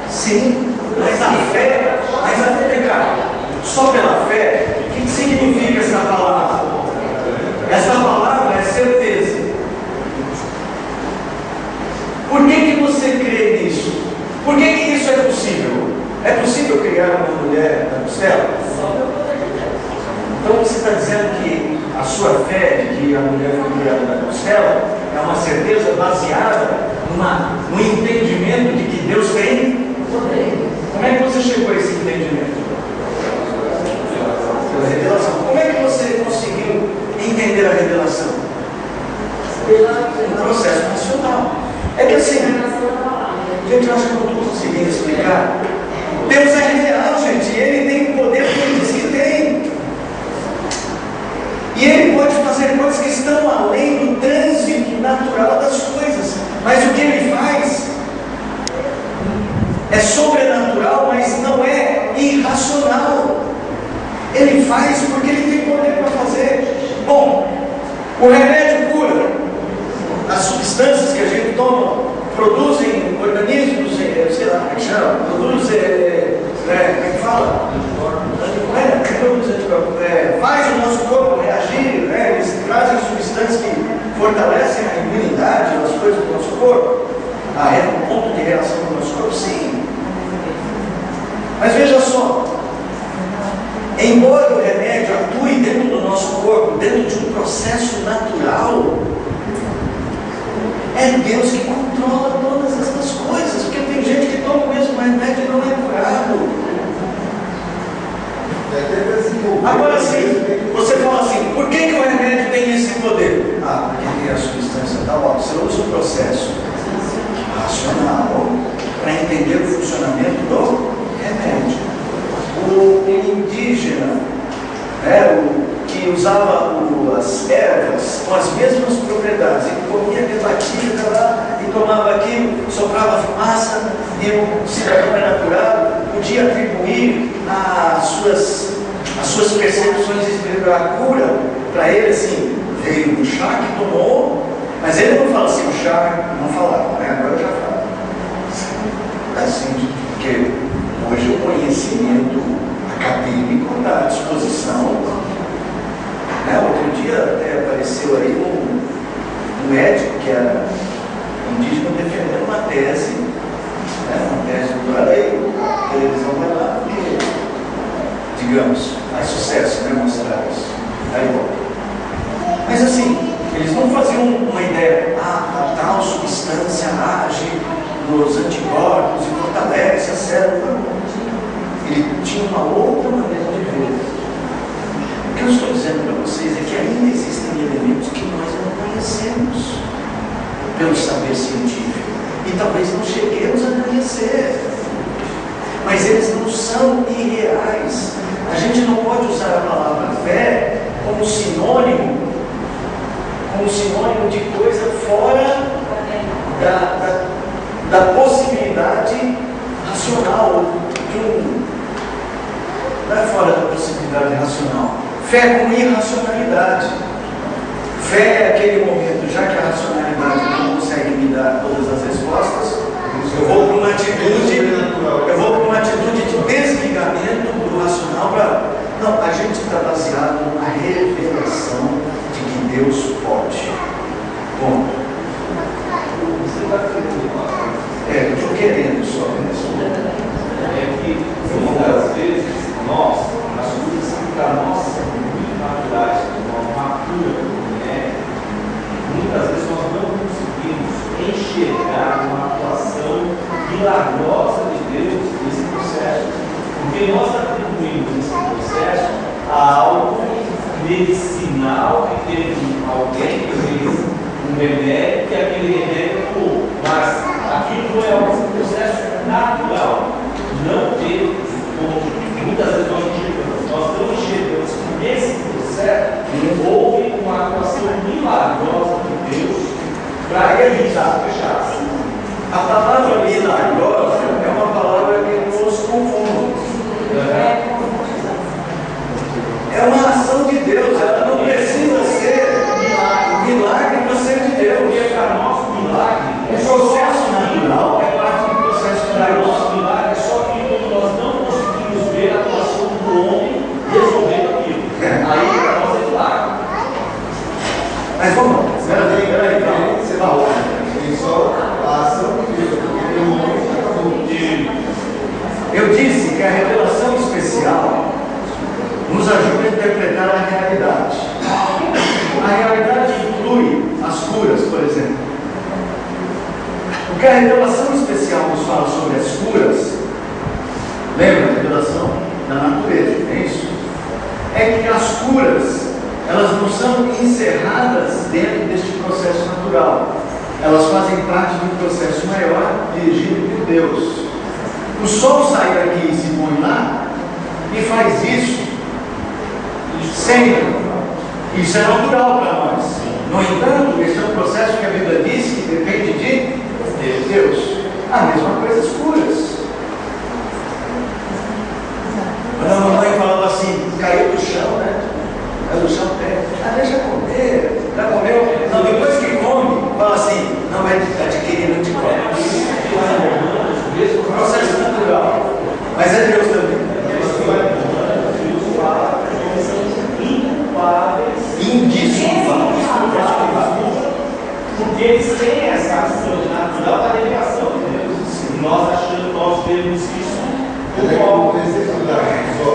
Sim, mas a fé, cara, só pela fé, o que significa essa palavra? Essa palavra é certeza. Por que você crê nisso? Por que isso é possível? É possível criar uma mulher na costela? Só pelo poder de Deus. Então você está dizendo que a sua fé de que a mulher foi criada na costela é uma certeza baseada no entendimento de que Deus tem poder. Como é que você chegou a esse entendimento? Pela revelação. Como é que você conseguiu entender a revelação? Deus um processo racional. É que assim, gente, eu acho que eu não estou conseguindo explicar. Deus é real, gente, e Ele tem o poder que Ele diz que tem. E Ele pode fazer coisas que estão além do trânsito natural das coisas. Mas o que Ele faz é sobrenatural, mas não é irracional. Ele faz porque Ele tem poder para fazer. Bom, o remédio cura. As substâncias que a gente toma produzem organismos, sei lá, como é que chama? Produzem, como é que fala? Faz o nosso corpo reagir, eles trazem substâncias que fortalecem a imunidade, as coisas do nosso corpo. É um ponto de reação do nosso corpo? Sim. Mas veja só, embora o remédio atue dentro do nosso corpo, dentro de um processo natural, é Deus que controla todas essas coisas, porque tem gente que toma o mesmo remédio e não é curado. Agora sim, você fala assim, por que o remédio tem esse poder? Porque tem a substância tal. Você usa o processo racional para entender o funcionamento do remédio. O indígena, o que usava as ervas com as mesmas propriedades, ele comia, debatia lá e tomava aquilo, soprava fumaça, e o cidadão era curado, podia atribuir as suas percepções espirituais. A cura para ele assim, veio do chá que tomou, mas ele não fala assim, o chá não falava, né? Agora eu já falo. Assim, porque hoje o conhecimento acadêmico está à disposição. Outro dia até apareceu aí um médico que era indígena defendendo uma tese doutorada, aí a televisão vai lá, porque, digamos, faz sucesso, mostrar isso. Aí volta. Mas assim, eles não faziam uma ideia, a tal substância age nos anticorpos e fortalece a célula. Ele tinha uma outra maneira de ver. O que eu estou dizendo para vocês é que ainda existem elementos que nós não conhecemos pelo saber científico e talvez não cheguemos a conhecer, mas eles não são irreais. A gente não pode usar a palavra fé como sinônimo de coisa fora da possibilidade racional, não é fora da possibilidade racional. Fé com irracionalidade. Fé é aquele momento, já que a racionalidade não consegue me dar todas as respostas, eu vou para uma atitude de desligamento do racional para. Não, a gente está baseado na revelação de que Deus pode. Bom. Você está querendo? Eu estou querendo só responder. É que muitas vezes nós, nas coisas que para nós são muito naturais, como uma cura, muitas vezes nós não conseguimos enxergar uma atuação milagrosa de Deus nesse processo, porque nós atribuímos esse processo a algo medicinal que teve alguém que fez um remédio, que aquele remédio curou, mas aquilo foi um processo natural, não teve, como muitas vezes nós não enxergamos que nesse processo houve uma atuação milagrosa de Deus para evitar fechasse. A palavra milagrosa é uma palavra que nos confunde. É uma ação de Deus, ela não precisa ser milagre para ser de Deus. Porque para nós o milagre é processo natural, é parte do processo para natural. nós o milagre é só que quando nós não conseguimos ver a atuação do homem resolvendo aquilo. Aí para nós é milagre. Mas vamos lá. Peraí, Você falou, tem só a ação de Deus, porque tem um homem que eu disse que a revelação especial nos ajuda a interpretar a realidade. A realidade inclui as curas, por exemplo. O que a revelação especial nos fala sobre as curas, lembra a revelação da natureza, é isso? É que as curas, elas não são encerradas dentro deste processo natural. Elas fazem parte de um processo maior dirigido por Deus. O sol sai daqui e se põe lá e faz isso sempre. Isso é natural para nós. No entanto, esse é um processo que a Bíblia diz que depende de Deus. A mesma coisa as curas. Quando a mamãe falava assim, caiu do chão, né? Caiu do chão, deixa comer. Já comeu? Não, depois que come, fala assim, não é adquirindo anticorpos. O processo natural. Mas é Deus também. Indisculpáveis. Porque eles têm essa ação natural da revelação de Deus. Nós vemos isso como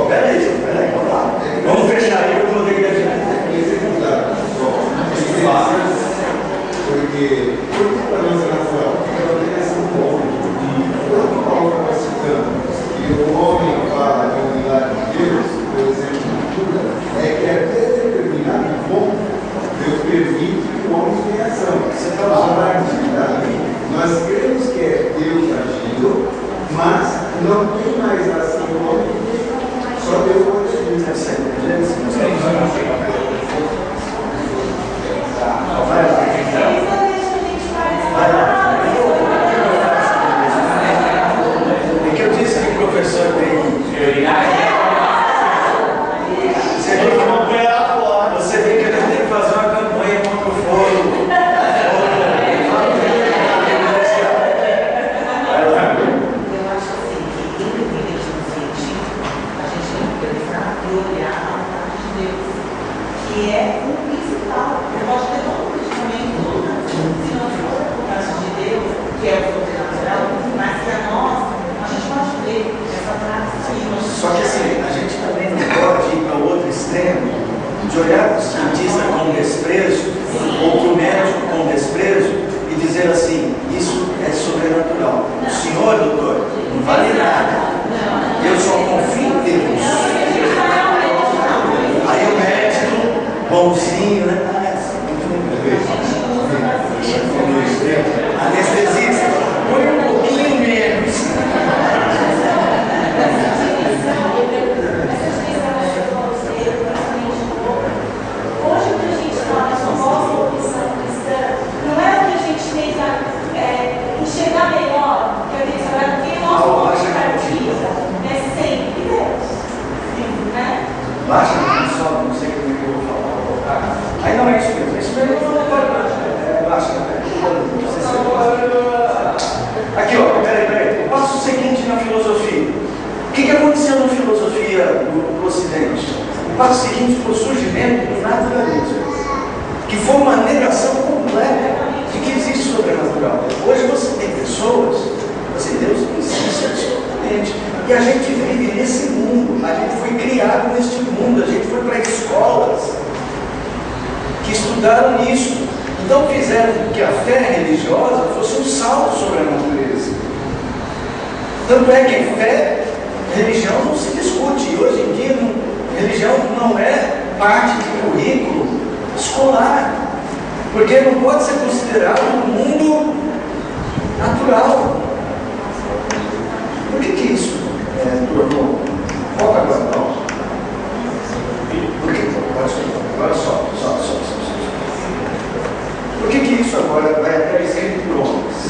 Peraí, vamos lá. Vamos fechar aí, eu vou ter que porque a nossa nação tem esse ponto de quando Paulo está citando que o homem fala de unidade de Deus, por exemplo, é que até determinado ponto Deus permite que o homem tenha ação. Você está usando a atividade. Nós cremos que é Deus agindo, mas não tem mais ação do homem, só Deus pode agir. É que eu disse que o professor tem prioridade. Você vê que ele tem que fazer uma campanha contra o fogo. Eu acho assim, que independente do científico, a gente tem que pensar e olhar a vontade de Deus, que é o principal. Eu posso ter todo o medicamento, se não for a vontade de Deus, que é o sobrenatural, mas que a nossa, a gente pode ver essa prática aí. Só que assim, a gente também não pode ir para o outro extremo de olhar para o cientista com desprezo, ou para o médico com desprezo, e dizer assim, isso é sobrenatural. O senhor, doutor, não vale nada. Eu só confio em Deus. Aí o médico, bonzinho, né? Anestesista, põe um pouquinho menos. Hoje, quando a gente fala sobre nossa opção cristã, não é o que a gente tenta enxergar melhor, que a gente sabe que o nosso ponto de partida é sempre Deus. Né? Baixa no sol, não sei como é que eu vou falar. Aí não é isso mesmo. Isso mesmo não pode baixar. Baixa, aqui, ó, peraí. O passo seguinte na filosofia. O que aconteceu na filosofia do Ocidente? O passo seguinte foi o surgimento do naturalismo, que foi uma negação completa de que existe sobrenatural. Hoje você tem pessoas, assim, Deus não existe absolutamente. E a gente vive nesse mundo, a gente foi criado neste mundo, a gente foi para escolas que estudaram isso. Então fizeram com que a fé religiosa fosse um salto sobre a natureza. Tanto é que fé, religião não se discute. E hoje em dia, religião não é parte do currículo escolar. Porque não pode ser considerado um mundo natural. Por que isso tornou? Volta agora, não. Por que? Agora só. Por que isso agora vai até os 100 quilômetros?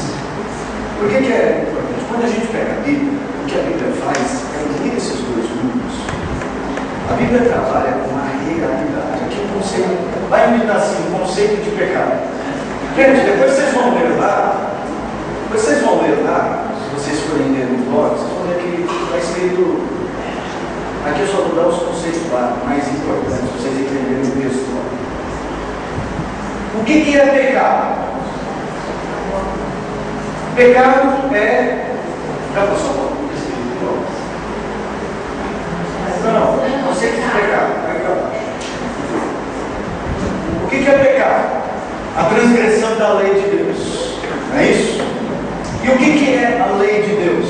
Por que é importante? Quando a gente pega a Bíblia, o que a Bíblia faz é unir esses dois mundos. A Bíblia trabalha com a realidade. Aqui o conceito, vai unir assim, o conceito de pecado. Gente, depois vocês vão ler lá, se vocês forem ler no blog, vocês vão ver que está escrito, aqui eu só vou dar os conceitos lá, mais importantes, para vocês entenderem o texto. O que é pecado? Pecado é. Já passou? Não, conceito de pecado. Vai para baixo. O que é pecado? A transgressão da lei de Deus. Não é isso? E o que é a lei de Deus?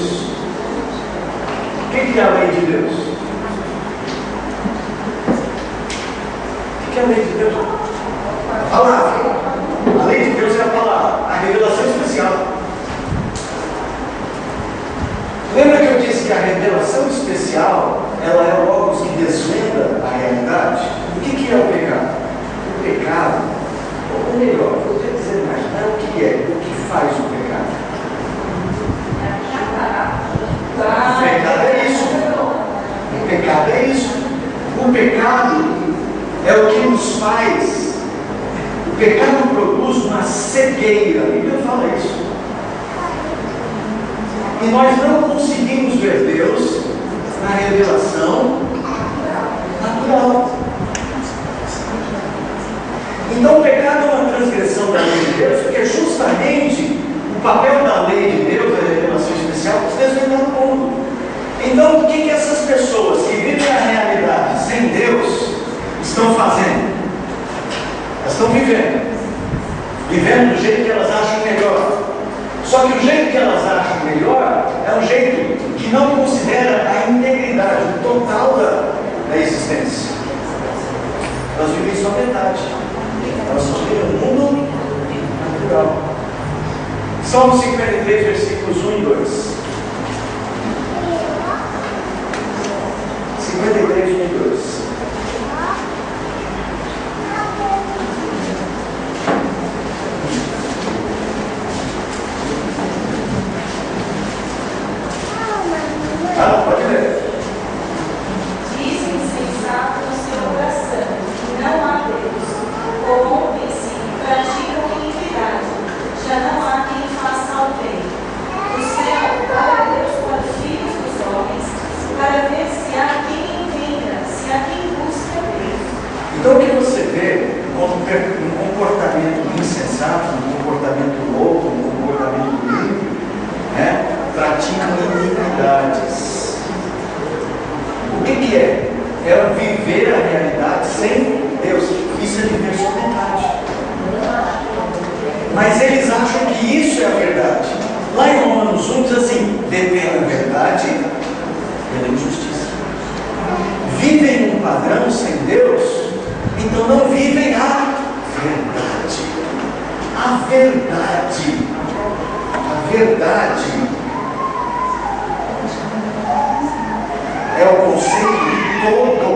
O que é a lei de Deus? O que é a lei de Deus? que é? O que faz o pecado? O pecado é isso. O pecado é isso. O pecado é o que nos faz. O pecado produz uma cegueira. A Bíblia fala isso. E nós não conseguimos ver Deus na revelação natural. Então o pecado é uma transgressão da lei de Deus, porque justamente o papel da lei de Deus, da revelação especial, é desvendar o mundo. Então o que essas pessoas que vivem a realidade sem Deus estão fazendo? Elas estão vivendo do jeito que elas acham melhor. Só que o jeito que elas acham melhor é um jeito que não considera a integridade total da existência. Elas vivem só metade. Elas só vivem o mundo natural. Salmo 53, versículos 1 e 2. 53, 1 e 2. Pode ler. Diz insensato no seu coração, que não há Deus. Corrompem-se e praticam iniquidade. Já não há quem faça o bem. Do céu, para Deus para os filhos dos homens, para ver se há quem entenda, se há quem busque a Deus. Então o que você vê como um comportamento insensato, um comportamento louco, um comportamento ímpio, né? Praticam iniquidades. O que é? É viver a realidade sem Deus. Isso é viver só metade. Mas eles acham que isso é a verdade. Lá em Romanos 1 diz assim: detêm a verdade pela injustiça. Vivem um padrão sem Deus, então não vivem a verdade. A verdade. A verdade é o conceito de todo.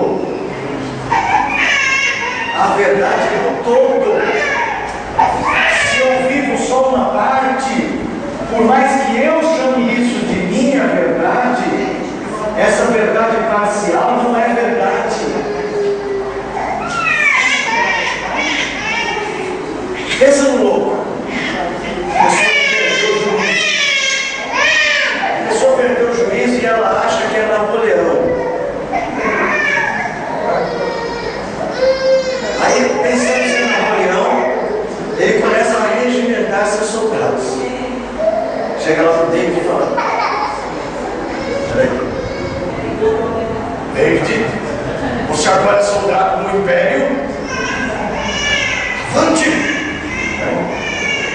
A verdade é o todo. Se eu vivo só uma parte, por mais que eu chame isso de minha verdade, essa verdade parcial não é verdade. Pensa no louco. A pessoa perdeu o juízo e ela acha que é Napoleão. Aí, pensando em ser Napoleão, ele começa a regimentar seus soldados. Chega lá pro David e fala: David, você agora é soldado no Império, avante!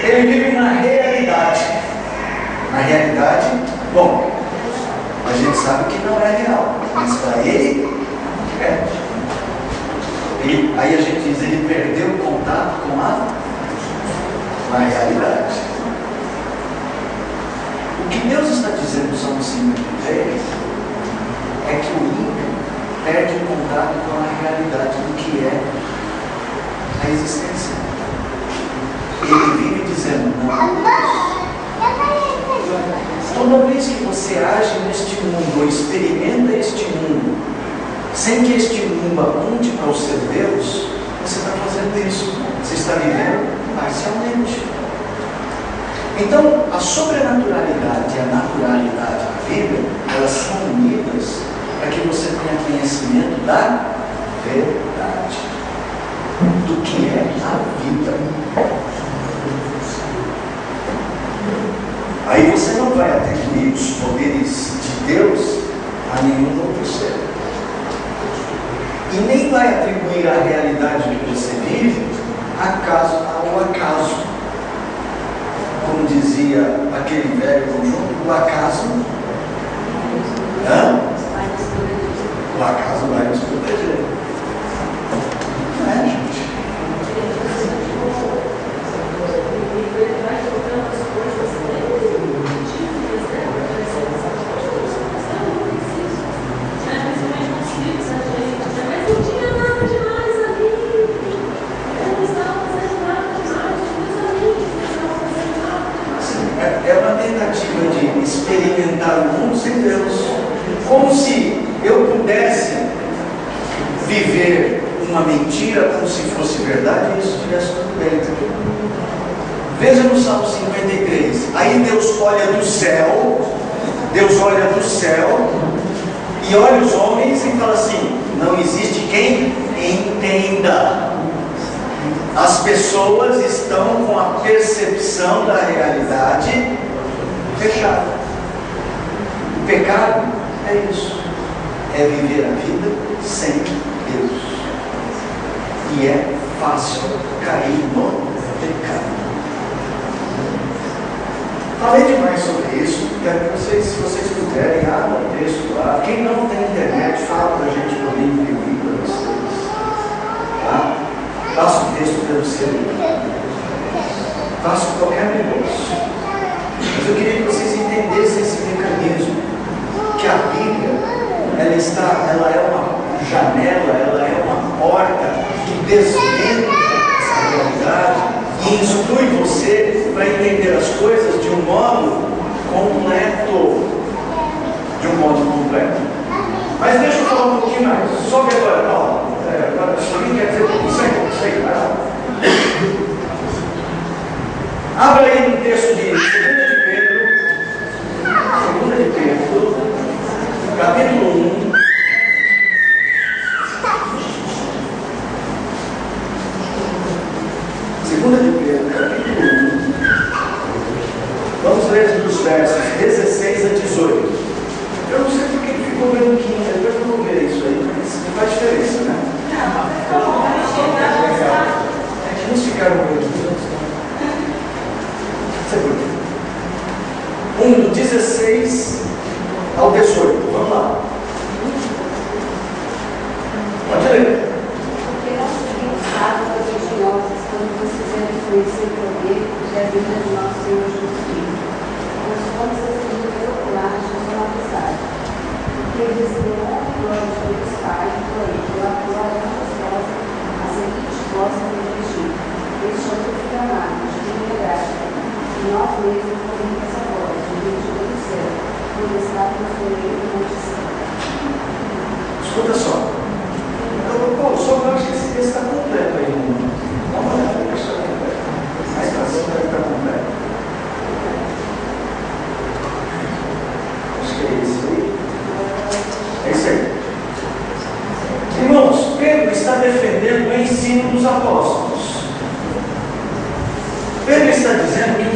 Ele vive na realidade. Na realidade, bom, a gente sabe que não é real, mas para ele é. Aí a gente diz, ele perdeu o contato com a realidade. O que Deus está dizendo no Salmo 53 é que o ímpio perde o contato com a realidade do que é a existência. Ele vive dizendo: não. Toda vez que você age neste mundo, ou experimenta este mundo, sem que este mundo aponte para o seu Deus, você está fazendo isso. Você está vivendo parcialmente. Então, a sobrenaturalidade e a naturalidade da Bíblia, elas são unidas para que você tenha conhecimento da verdade, do que é a vida. Aí você não vai atribuir os poderes de Deus a nenhum outro ser. E nem vai atribuir a realidade que você vive ao acaso. Como dizia aquele velho conjunto, o acaso. O acaso vai nos proteger. Não é, gente? é uma tentativa de experimentar o mundo sem Deus. Como se eu pudesse viver uma mentira como se fosse verdade e isso estivesse tudo bem. Veja no Salmo 53. Aí Deus olha do céu e olha os homens e fala assim: não existe quem entenda. As pessoas estão com a percepção da realidade fechada. O pecado é isso, é viver a vida sem Deus. E é fácil cair no pecado. Falei demais sobre isso. Quero que vocês, se vocês puderem, abram o texto lá. Quem não tem internet, fala para a gente poder imprimir para vocês. Tá? Faça o texto pelo celular. Faça qualquer negócio. Mas eu queria que vocês entendessem esse mecanismo. Que a Bíblia, ela é uma janela, ela é uma porta que desvenda essa realidade e instrui você para entender as coisas de um modo completo. Mas deixa eu falar um pouquinho mais. Sobe agora, Paulo. Agora, isso aqui quer dizer isso aí, vai lá. Abra aí no texto de 2 de Pedro, capítulo 1. Segunda de Pedro, capítulo 1. Vamos ler dos versos 16 a 18. Eu não sei porque ele ficou branquinho, depois eu vou ver isso aí, mas não faz diferença, né? É que uns ficaram branquinhos. Não sei por quê. 1 do 16 ao 18. Vamos lá. Pode ler. Porque nós seguimos sábados religiosas quando vocês devem conhecer o poder e a vida de nosso Senhor Jesus Cristo, as fontes das vidas oculares de sua amizade. Porque ele recebeu honra e glória de Deus Pai, porém, pela qual é gostosa a seguinte vossa dirigir. Ele chamou de amado, de liberdade, e nós mesmos ouvimos essa voz, de Deus do céu, quando estávamos no meio do Monte Santo. Escuta só. Paulo, só eu acho que esse texto está completo aí. Dá uma olhada aí, isso está completo. Mais para cima deve estar completo. Acho que é isso aí. É isso aí. Irmãos, Pedro está defendendo o ensino dos apóstolos. Pedro está dizendo que o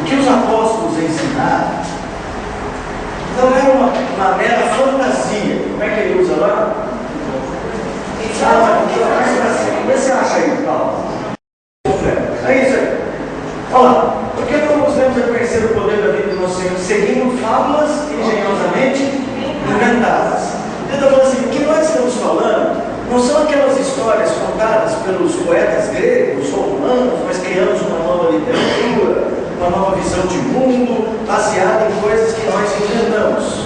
que os apóstolos ensinaram não era uma mera fantasia. Como é que ele usa lá? Vê se acha aí, Paulo. É isso aí. Olha lá. Por que não nos demos a conhecer o poder da vida do nosso Senhor seguindo fábulas engenhosamente inventadas? Ele está falando assim, o que nós estamos falando não são aquelas histórias contadas pelos poetas gregos ou romanos, mas criamos uma nova literatura, uma nova visão de mundo, baseada em coisas que nós inventamos.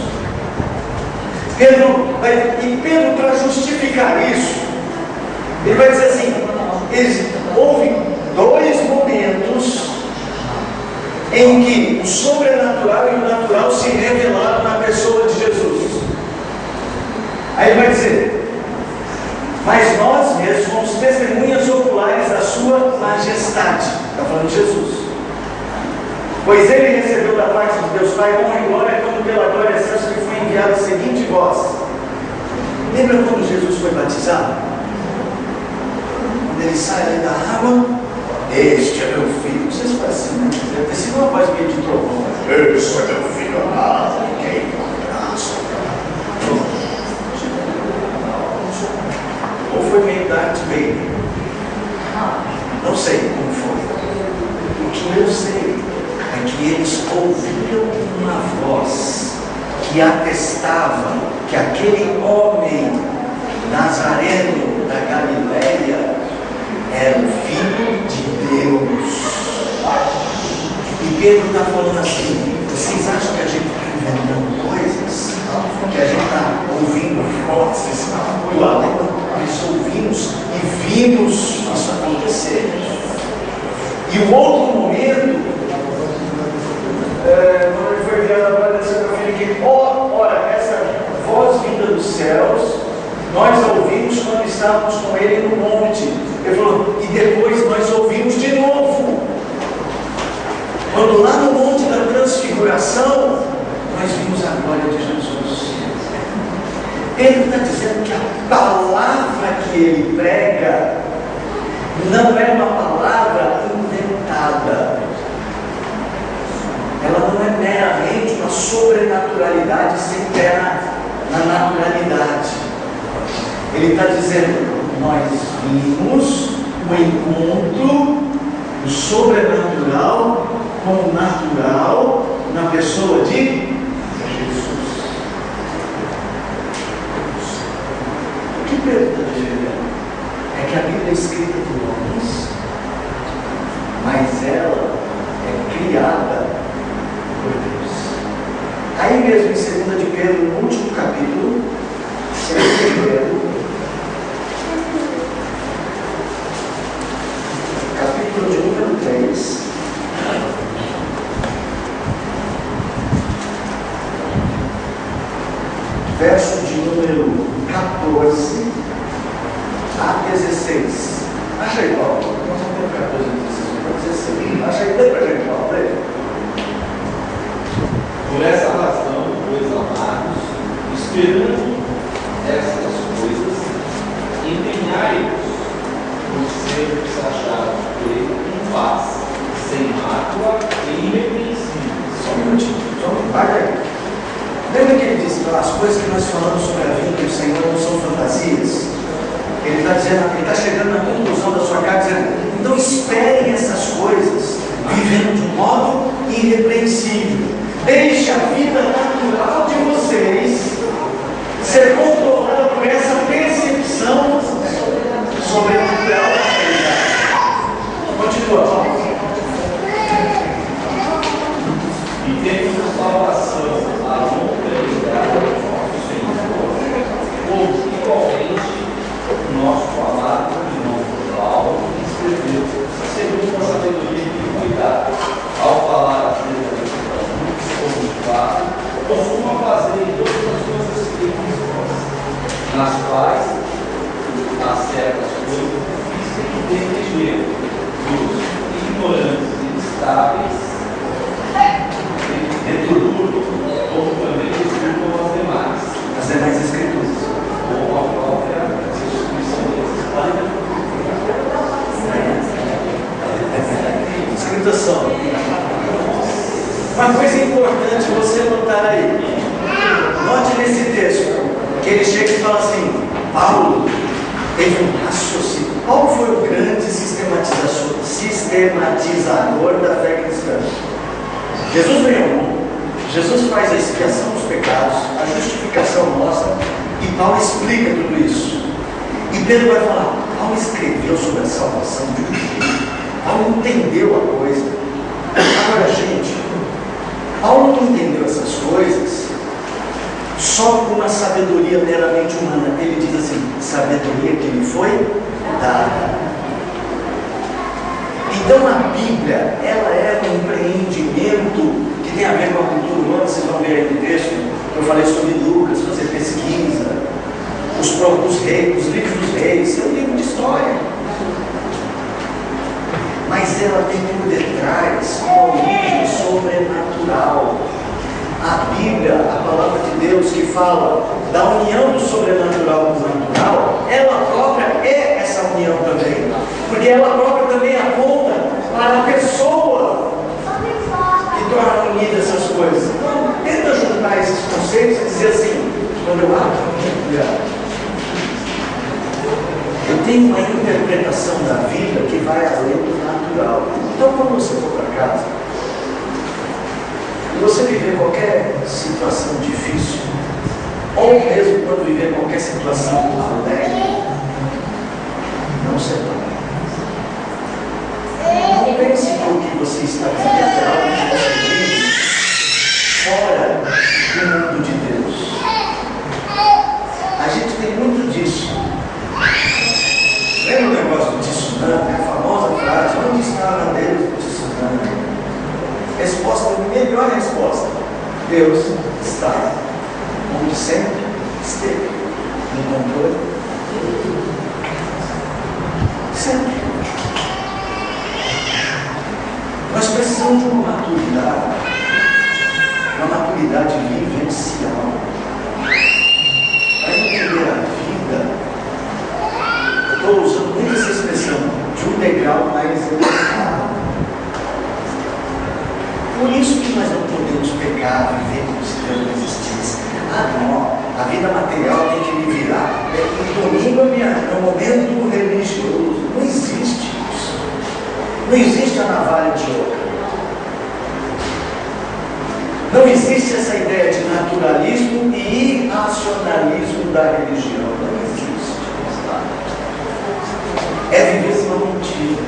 Pedro, para justificar isso, ele vai dizer assim: houve dois momentos em que o sobrenatural e o natural se revelaram na pessoa de Jesus. Aí ele vai dizer: mas nós mesmos somos testemunhas oculares da sua majestade. Está falando de Jesus. Pois ele recebeu da parte de Deus Pai honra e glória, quando pela glória excelsa lhe foi enviada a seguinte voz. Lembra quando Jesus foi batizado? Quando ele sai ali da água, este é meu filho. Vocês fazem assim, né? Deve ter sido uma voz meio de trovão. Este é meu filho amado, quem abraça. Ou foi meio Darth Vader? Não sei como foi. O que eu sei é que eles ouviram uma voz que atestava que aquele homem nazareno da Galileia era o Filho de Deus. E Pedro está falando assim: vocês acham que a gente está inventando coisas? Que a gente está ouvindo vozes do além? Nós ouvimos e vimos isso acontecer. E o outro momento dos céus, nós a ouvimos quando estávamos com Ele no monte. Ele falou, e depois nós ouvimos de novo. Quando lá no monte da transfiguração, nós vimos a glória de Jesus. Pedro está dizendo que a palavra que ele prega não é uma palavra inventada. Ela não é meramente uma sobrenaturalidade sem pé na naturalidade. Ele está dizendo, nós vimos o encontro do sobrenatural com o natural na pessoa de Jesus. O que Pedro está dizendo é que a Bíblia é escrita por homens, mas ela é criada por Deus. Aí mesmo em 2 de Pedro, no último capítulo, 2 de Pedro, capítulo de número 3, verso de número 14 a 16. Acha aí, Paulo? Nós vamos ter 14 a 16. Acha aí, lê pra gente, Paulo. Lê. Por essa razão, pois, amados, esperando estas coisas, empenhai-vos por sermos achados por Ele em paz, sem mácula e irrepreensíveis. Só um minutinho, vai aí. Lembra que ele disse, as coisas que nós falamos sobre a vinda do Senhor não são fantasias? Ele está dizendo, ele está chegando na conclusão da sua carta, dizendo, então esperem essas coisas, vivendo de um modo irrepreensível. Deixe a vida natural de vocês ser controlada por essa percepção sobrenatural da realidade. Continua, Paulo. E temos a salvação, a longanimidade do nosso Senhor, como igualmente o nosso amado irmão Paulo escreveu, segundo a sabedoria e cuidado, ao falar acerca das coisas como de fato, costuma fazer em todas as coisas escritas, nas quais há certas coisas difíceis de entender dos ignorantes e instáveis, tudo, como também desculpam as demais escrituras, ou a própria instituição escrituras são. Uma coisa importante você notar aí, note nesse texto, que ele chega e fala assim, Paulo teve um raciocínio. Paulo foi o grande sistematizador da fé cristã. Jesus veio ao mundo, Jesus faz a expiação dos pecados, a justificação nossa, e Paulo explica tudo isso. E Pedro vai falar, Paulo escreveu sobre a salvação de Cristo, Paulo entendeu a coisa. Agora, gente, Paulo não entendeu essas coisas só com uma sabedoria meramente humana. Ele diz assim, sabedoria que lhe foi dada. Então a Bíblia, ela é um empreendimento que tem a ver com a cultura humana. Vocês vão ver aí no texto, eu falei sobre Lucas, você pesquisa, os livros dos reis, é um livro de história. Mas ela tem por detrás uma origem sobrenatural. A Bíblia, a palavra de Deus que fala da união do sobrenatural com o natural, ela própria é essa união também. Porque ela própria também aponta para a pessoa que torna unida essas coisas. Então, tenta juntar esses conceitos e dizer assim, quando eu abro a Bíblia, eu tenho uma interpretação da vida que vai além do natural. Então, quando você for para casa, e você viver qualquer situação difícil, ou mesmo quando viver qualquer situação alegre, não separe. Não pense que o que você está vivendo é algo que você vive fora do mundo de Deus. A gente tem muito disso. Lembra o negócio do tsunami? A famosa frase, onde estava Deus do tsunami? Resposta, melhor resposta. Deus está onde sempre Esteve no controle. Sempre. Nós precisamos de uma maturidade vivencial. Para entender a vida, eu estou usando muito essa expressão, de um degrau mais elevado. Por isso que nós não podemos pecar, viver como se Deus não existisse. Não, a vida material tem que me virar. O domingo é um momento religioso. Não existe isso. Não existe a navalha de oca. Não existe essa ideia de naturalismo e irracionalismo da religião. Não existe. É viver uma mentira.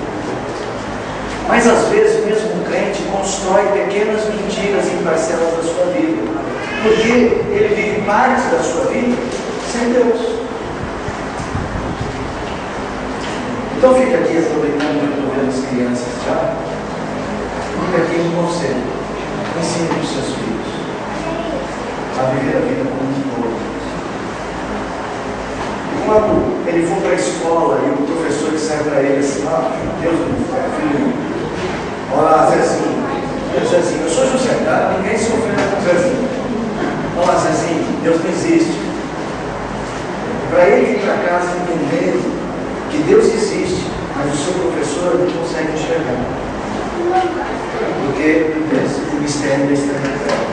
Mas às vezes mesmo um crente constrói pequenas mentiras em parcelas da sua vida. Porque ele vive parte da sua vida sem Deus. Então fica aqui, aproveitando que eu estou vendo as crianças já, fica aqui um conselho. Ensine para os seus filhos a viver a vida como um todo. E quando ele for para a escola e o professor disser para ele assim, Deus me faz, filho, olá Zezinho, eu sou José, tá? Ninguém se ofende com Zezinho. Olá Zezinho, Deus não existe. Para ele ir para casa entendendo que Deus existe, mas o seu professor não consegue enxergar. Porque o mistério da eternidade.